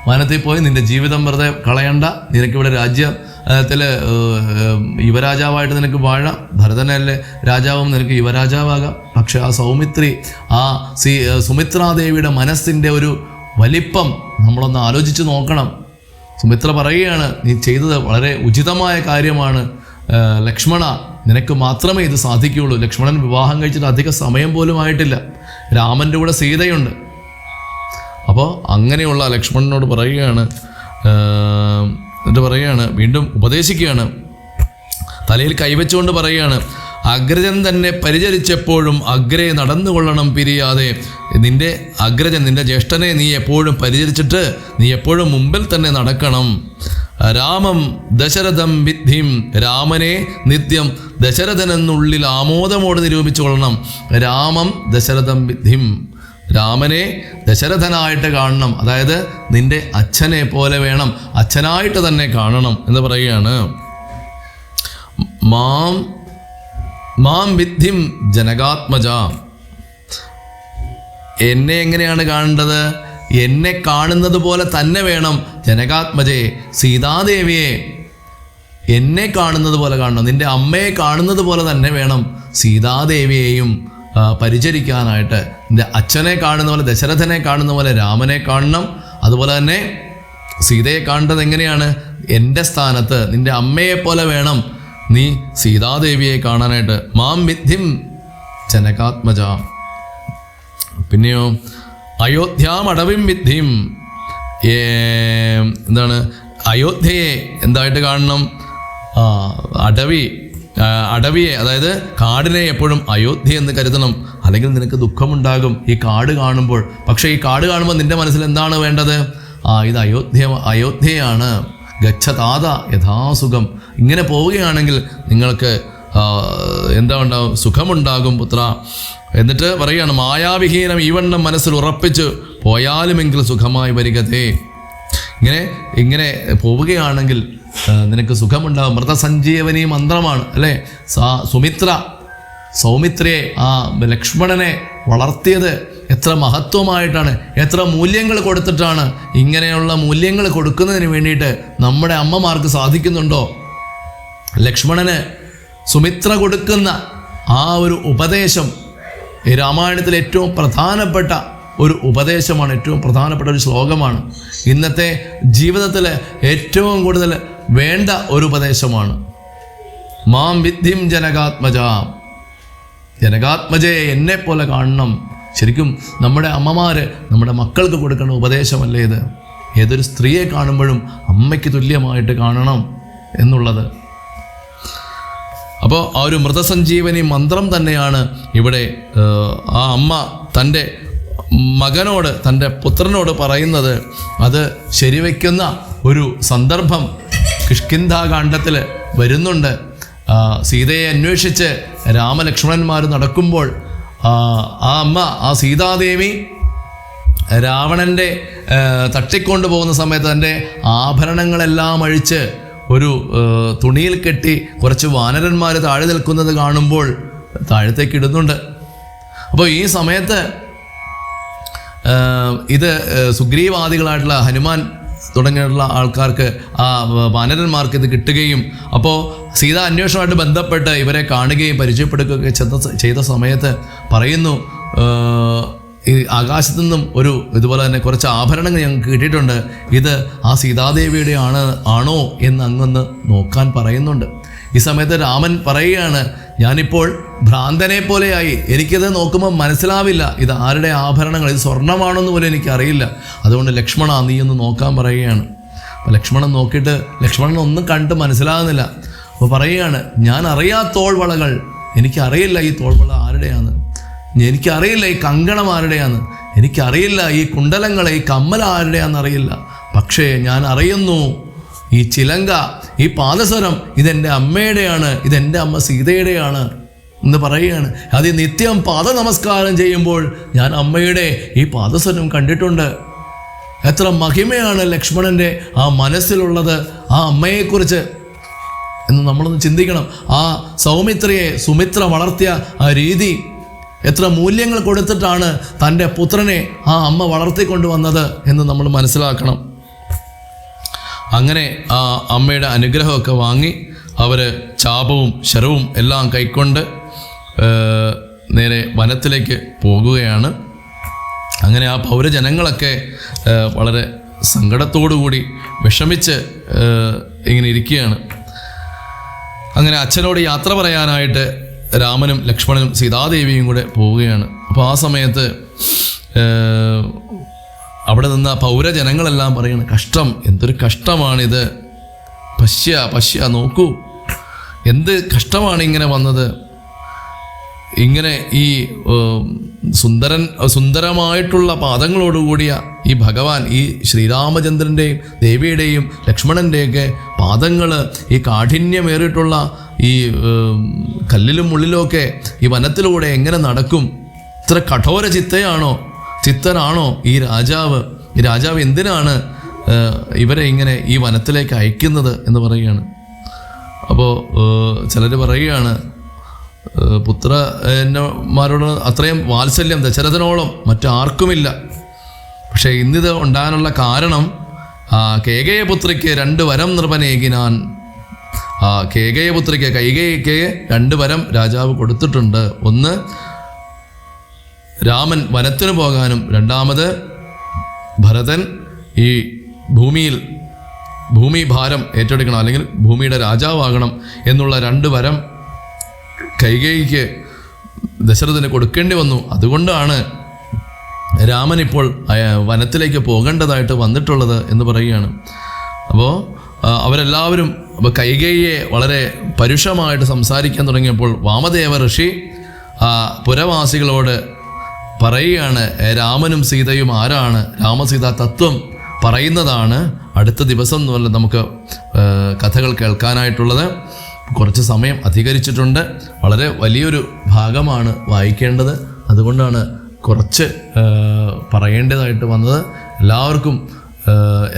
S1: വനത്തിൽ പോയി നിൻ്റെ ജീവിതം വെറുതെ കളയണ്ട, നിനക്കിവിടെ രാജ്യത്തിൽ യുവരാജാവായിട്ട് നിനക്ക് വാഴാം, ഭരതനല്ലേ രാജാവും, നിനക്ക് യുവരാജാവാകാം. പക്ഷെ ആ സുമിത്രാദേവിയുടെ മനസ്സിൻ്റെ ഒരു വലിപ്പം നമ്മളൊന്ന് ആലോചിച്ച് നോക്കണം. സുമിത്ര പറയുകയാണ്, നീ ചെയ്തത് വളരെ ഉചിതമായ കാര്യമാണ് ലക്ഷ്മണ, നിനക്ക് മാത്രമേ ഇത് സാധിക്കുകയുള്ളൂ. ലക്ഷ്മണൻ വിവാഹം കഴിച്ചിട്ട് അധിക സമയം പോലും ആയിട്ടില്ല, രാമൻ്റെ കൂടെ സീതയുണ്ട്. അപ്പോൾ അങ്ങനെയുള്ള ലക്ഷ്മണനോട് പറയുകയാണ്, എന്നിട്ട് പറയുകയാണ്, വീണ്ടും ഉപദേശിക്കുകയാണ്, തലയിൽ കൈവച്ചുകൊണ്ട് പറയുകയാണ്, അഗ്രജൻ തന്നെ പരിചരിച്ചപ്പോഴും അഗ്രേ നടന്നുകൊള്ളണം പിരിയാതെ. നിന്റെ അഗ്രജൻ, നിന്റെ ജ്യേഷ്ഠനെ നീ എപ്പോഴും പരിചരിച്ചിട്ട് നീ എപ്പോഴും മുമ്പിൽ തന്നെ നടക്കണം. രാമം ദശരഥം വിദ്ധിം, രാമനെ നിത്യം ദശരഥനെന്നുള്ളിൽ ആമോദമോട് നിരൂപിച്ചു കൊള്ളണം. രാമം ദശരഥം വിദ്ധിം, രാമനെ ദശരഥനായിട്ട് കാണണം, അതായത് നിന്റെ അച്ഛനെ പോലെ വേണം, അച്ഛനായിട്ട് തന്നെ കാണണം എന്ന് പറയുകയാണ്. മാം വിദ്ധിം ജനകാത്മജ, എന്നെ എങ്ങനെയാണ് കാണേണ്ടത്? എന്നെ കാണുന്നത് പോലെ തന്നെ വേണം ജനകാത്മജയെ, സീതാദേവിയെ എന്നെ കാണുന്നത് പോലെ കാണണം. നിന്റെ അമ്മയെ കാണുന്നത് പോലെ തന്നെ വേണം സീതാദേവിയെയും പരിചരിക്കാനായിട്ട് നിൻ്റെ അച്ഛനെ കാണുന്ന പോലെ, ദശരഥനെ കാണുന്ന പോലെ രാമനെ കാണണം. അതുപോലെ തന്നെ സീതയെ കാണേണ്ടത് എങ്ങനെയാണ്? എൻ്റെ സ്ഥാനത്ത് നിൻ്റെ അമ്മയെപ്പോലെ വേണം നീ സീതാദേവിയെ കാണാനായിട്ട്. മാം വിദ്ധിം ജനകാത്മജ. പിന്നെയോ അയോധ്യാം അടവിം വിദ്ധിം. എന്താണ്? അയോധ്യയെ എന്തായിട്ട് കാണണം? അടവിയെ, അതായത് കാടിനെ എപ്പോഴും അയോധ്യ എന്ന് കരുതണം. അല്ലെങ്കിൽ നിനക്ക് ദുഃഖമുണ്ടാകും ഈ കാട് കാണുമ്പോൾ. പക്ഷേ ഈ കാട് കാണുമ്പോൾ നിൻ്റെ മനസ്സിൽ എന്താണ് വേണ്ടത്? ഇത് അയോധ്യയാണ്. ഗച്ഛതാത യഥാസുഖം. ഇങ്ങനെ പോവുകയാണെങ്കിൽ നിങ്ങൾക്ക് എന്താ ഉണ്ടാവും? സുഖമുണ്ടാകും പുത്ര. എന്നിട്ട് പറയുകയാണ്, മായാവിഹീനം ഈവണ്ണം മനസ്സിൽ ഉറപ്പിച്ച് പോയാലുമെങ്കിൽ സുഖമായി വരികതേ. ഇങ്ങനെ പോവുകയാണെങ്കിൽ നിനക്ക് സുഖമുണ്ടാകും. മൃതസഞ്ജീവനി മന്ത്രമാണ് അല്ലേ? സൗമിത്രയെ, ആ ലക്ഷ്മണനെ വളർത്തിയത് എത്ര മഹത്വമായിട്ടാണ്, എത്ര മൂല്യങ്ങൾ കൊടുത്തിട്ടാണ്. ഇങ്ങനെയുള്ള മൂല്യങ്ങൾ കൊടുക്കുന്നതിന് വേണ്ടിയിട്ട് നമ്മുടെ അമ്മമാർക്ക് സാധിക്കുന്നുണ്ടോ? ലക്ഷ്മണന് സുമിത്ര കൊടുക്കുന്ന ആ ഒരു ഉപദേശം ഈ രാമായണത്തിലെ ഏറ്റവും പ്രധാനപ്പെട്ട ഒരു ഉപദേശമാണ്, ഏറ്റവും പ്രധാനപ്പെട്ട ഒരു ശ്ലോകമാണ്. ഇന്നത്തെ ജീവിതത്തിൽ ഏറ്റവും കൂടുതൽ വേണ്ട ഒരു ഉപദേശമാണ്. മാം വിദ്ധിം ജനകാത്മജയെ എന്നെപ്പോലെ കാണണം. ശരിക്കും നമ്മുടെ അമ്മമാര് നമ്മുടെ മക്കൾക്ക് കൊടുക്കുന്ന ഉപദേശമല്ലേ ഇത്? ഏതൊരു സ്ത്രീയെ കാണുമ്പോഴും അമ്മയ്ക്ക് തുല്യമായിട്ട് കാണണം എന്നുള്ളത്. അപ്പോൾ ആ ഒരു മൃതസഞ്ജീവനി മന്ത്രം തന്നെയാണ് ഇവിടെ ആ അമ്മ തൻ്റെ മകനോട്, തൻ്റെ പുത്രനോട് പറയുന്നത്. അത് ശരിവയ്ക്കുന്ന ഒരു സന്ദർഭം കിഷ്കിന്ധാകാണ്ഡത്തിൽ വരുന്നുണ്ട്. സീതയെ അന്വേഷിച്ച് രാമലക്ഷ്മണന്മാർ നടക്കുമ്പോൾ ആ അമ്മ, ആ സീതാദേവി രാവണൻ്റെ തട്ടിക്കൊണ്ടു പോകുന്ന സമയത്ത് തൻ്റെ ആഭരണങ്ങളെല്ലാം അഴിച്ച് ഒരു തുണിയിൽ കെട്ടി കുറച്ച് വാനരന്മാർ താഴെ നിൽക്കുന്നത് കാണുമ്പോൾ താഴത്തേക്ക് ഇടുന്നുണ്ട്. അപ്പോൾ ഈ സമയത്ത് ഇത് സുഗ്രീവാദികളായിട്ടുള്ള ഹനുമാൻ തുടങ്ങിയിട്ടുള്ള ആൾക്കാർക്ക്, ആ വാനരന്മാർക്ക് ഇത് കിട്ടുകയും അപ്പോൾ സീതാ അന്വേഷണമായിട്ട് ബന്ധപ്പെട്ട് ഇവരെ കാണുകയും പരിചയപ്പെടുകയൊക്കെ ചെയ്ത സമയത്ത് പറയുന്നു, ഈ ആകാശത്തു നിന്നും ഇതുപോലെ തന്നെ കുറച്ച് ആഭരണങ്ങൾ ഞങ്ങൾക്ക് കിട്ടിയിട്ടുണ്ട്, ഇത് ആ സീതാദേവിയുടെ ആണോ എന്ന് അങ്ങൊന്ന് നോക്കാൻ പറയുന്നുണ്ട്. ഈ സമയത്ത് രാമൻ പറയുകയാണ്, ഞാനിപ്പോൾ ഭ്രാന്തനെ പോലെയായി, എനിക്കിത് നോക്കുമ്പോൾ മനസ്സിലാവില്ല ഇത് ആരുടെ ആഭരണങ്ങൾ, ഇത് സ്വർണ്ണമാണെന്ന് പോലും എനിക്കറിയില്ല. അതുകൊണ്ട് ലക്ഷ്മണ നീ ഒന്ന് നോക്കാൻ പറയുകയാണ്. അപ്പോൾ ലക്ഷ്മണൻ നോക്കിയിട്ട് ലക്ഷ്മണൻ ഒന്നും കണ്ട് മനസ്സിലാകുന്നില്ല. അപ്പോൾ പറയുകയാണ്, ഞാൻ അറിയാത്ത തോൾവളകൾ, എനിക്കറിയില്ല ഈ തോൾവള ആരുടെയാണ്, എനിക്കറിയില്ല ഈ കങ്കണം ആരുടെയാണ്, എനിക്കറിയില്ല ഈ കുണ്ടലങ്ങൾ, ഈ കമ്മൽ ആരുടെയാണെന്നറിയില്ല. പക്ഷേ ഞാൻ അറിയുന്നു ഈ ചിലങ്ക, ഈ പാദസരം ഇതെൻ്റെ അമ്മയുടെയാണ്, ഇതെൻ്റെ അമ്മ സീതയുടെയാണ് എന്ന് പറയുകയാണ്. അത് നിത്യം പാദ നമസ്കാരം ചെയ്യുമ്പോൾ ഞാൻ അമ്മയുടെ ഈ പാദസരം കണ്ടിട്ടുണ്ട്. എത്ര മഹിമയാണ് ലക്ഷ്മണൻ്റെ ആ മനസ്സിലുള്ളത് ആ അമ്മയെക്കുറിച്ച് എന്ന് നമ്മളൊന്ന് ചിന്തിക്കണം. ആ സൗമിത്രയെ സുമിത്ര വളർത്തിയ ആ രീതി, എത്ര മൂല്യങ്ങൾ കൊടുത്തിട്ടാണ് തൻ്റെ പുത്രനെ ആ അമ്മ വളർത്തിക്കൊണ്ടുവന്നത് എന്ന് നമ്മൾ മനസ്സിലാക്കണം. അങ്ങനെ ആ അമ്മയുടെ അനുഗ്രഹമൊക്കെ വാങ്ങി അവർ ചാപവും ശരവും എല്ലാം കൈക്കൊണ്ട് നേരെ വനത്തിലേക്ക് പോകുകയാണ്. അങ്ങനെ ആ പൗരജനങ്ങളൊക്കെ വളരെ സങ്കടത്തോടുകൂടി വിഷമിച്ച് ഇങ്ങനെ ഇരിക്കുകയാണ്. അങ്ങനെ അച്ഛനോട് യാത്ര പറയാനായിട്ട് രാമനും ലക്ഷ്മണനും സീതാദേവിയും കൂടെ പോവുകയാണ്. അപ്പോൾ ആ സമയത്ത് അവിടെ നിന്ന പൗരജനങ്ങളെല്ലാം പറയുന്നത്, കഷ്ടം, എന്തൊരു കഷ്ടമാണിത്, പശ്യ നോക്കൂ, എന്ത് കഷ്ടമാണ് ഇങ്ങനെ വന്നത്. ഇങ്ങനെ ഈ സുന്ദരമായിട്ടുള്ള പാദങ്ങളോടുകൂടിയ ഈ ഭഗവാൻ, ഈ ശ്രീരാമചന്ദ്രൻ്റെയും ദേവിയുടെയും ലക്ഷ്മണൻ്റെയൊക്കെ പാദങ്ങൾ ഈ കാഠിന്യമേറിയിട്ടുള്ള ഈ കല്ലിലും മുള്ളിലുമൊക്കെ ഈ വനത്തിലൂടെ എങ്ങനെ നടക്കും? ഇത്ര കഠോര ചിത്തനാണോ ഈ രാജാവ് എന്തിനാണ് ഇവരെ ഇങ്ങനെ ഈ വനത്തിലേക്ക് അയക്കുന്നത് എന്ന് പറയുകയാണ്. അപ്പോൾ ചിലർ പറയുകയാണ്, പുത്രന്മാരോട് അത്രയും വാത്സല്യം ദശരഥനോളം മറ്റാർക്കുമില്ല. പക്ഷേ ഇന്നിത് ഉണ്ടാകാനുള്ള കാരണം കേകയപുത്രിക്ക് 2 വരം നൃപനേകിനാൻ. കേകയപുത്രിക്ക്, കൈകേയിക്ക് 2 വരം രാജാവ് കൊടുത്തിട്ടുണ്ട്. ഒന്ന്, രാമൻ വനത്തിന് പോകാനും രണ്ടാമത് ഭരതൻ ഈ ഭൂമി ഭാരം ഏറ്റെടുക്കണം, അല്ലെങ്കിൽ ഭൂമിയുടെ രാജാവാകണം എന്നുള്ള 2 വരം കൈകേയിക്ക് ദശരഥന് കൊടുക്കേണ്ടി വന്നു. അതുകൊണ്ടാണ് രാമൻ ഇപ്പോൾ വനത്തിലേക്ക് പോകേണ്ടതായിട്ട് വന്നിട്ടുള്ളത് എന്ന് പറയുകയാണ്. അപ്പോൾ അവരെല്ലാവരും കൈകേയിയെ വളരെ പരുഷമായിട്ട് സംസാരിക്കാൻ തുടങ്ങിയപ്പോൾ വാമദേവ ഋഷി പുരവാസികളോട് പറയുകയാണ്, രാമനും സീതയും ആരാണ്, രാമസീത തത്വം പറയുന്നതാണ് അടുത്ത ദിവസം എന്നുള്ള നമുക്ക് കഥകൾ കേൾക്കാനായിട്ടുള്ളത്. കുറച്ച് സമയം അധികരിച്ചിട്ടുണ്ട്. വളരെ വലിയൊരു ഭാഗമാണ് വായിക്കേണ്ടത്, അതുകൊണ്ടാണ് കുറച്ച് പറയേണ്ടതായിട്ട് വന്നത്. എല്ലാവർക്കും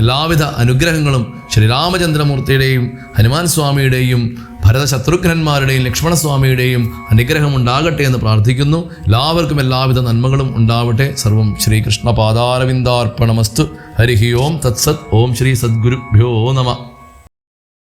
S1: എല്ലാവിധ അനുഗ്രഹങ്ങളും ശ്രീരാമചന്ദ്രമൂർത്തിയുടെയും ഹനുമാൻ സ്വാമിയുടെയും ഭരതശത്രുഘ്നന്മാരുടെയും ലക്ഷ്മണസ്വാമിയുടെയും അനുഗ്രഹം ഉണ്ടാകട്ടെ എന്ന് പ്രാർത്ഥിക്കുന്നു. എല്ലാവർക്കും എല്ലാവിധ നന്മകളും ഉണ്ടാവട്ടെ. സർവം ശ്രീകൃഷ്ണ പാദാരവിന്ദാർപ്പണമസ്തു. ഹരിഹി ഓം തത്സത്. ഓം ശ്രീ സദ്ഗുരുഭ്യോ നമഃ.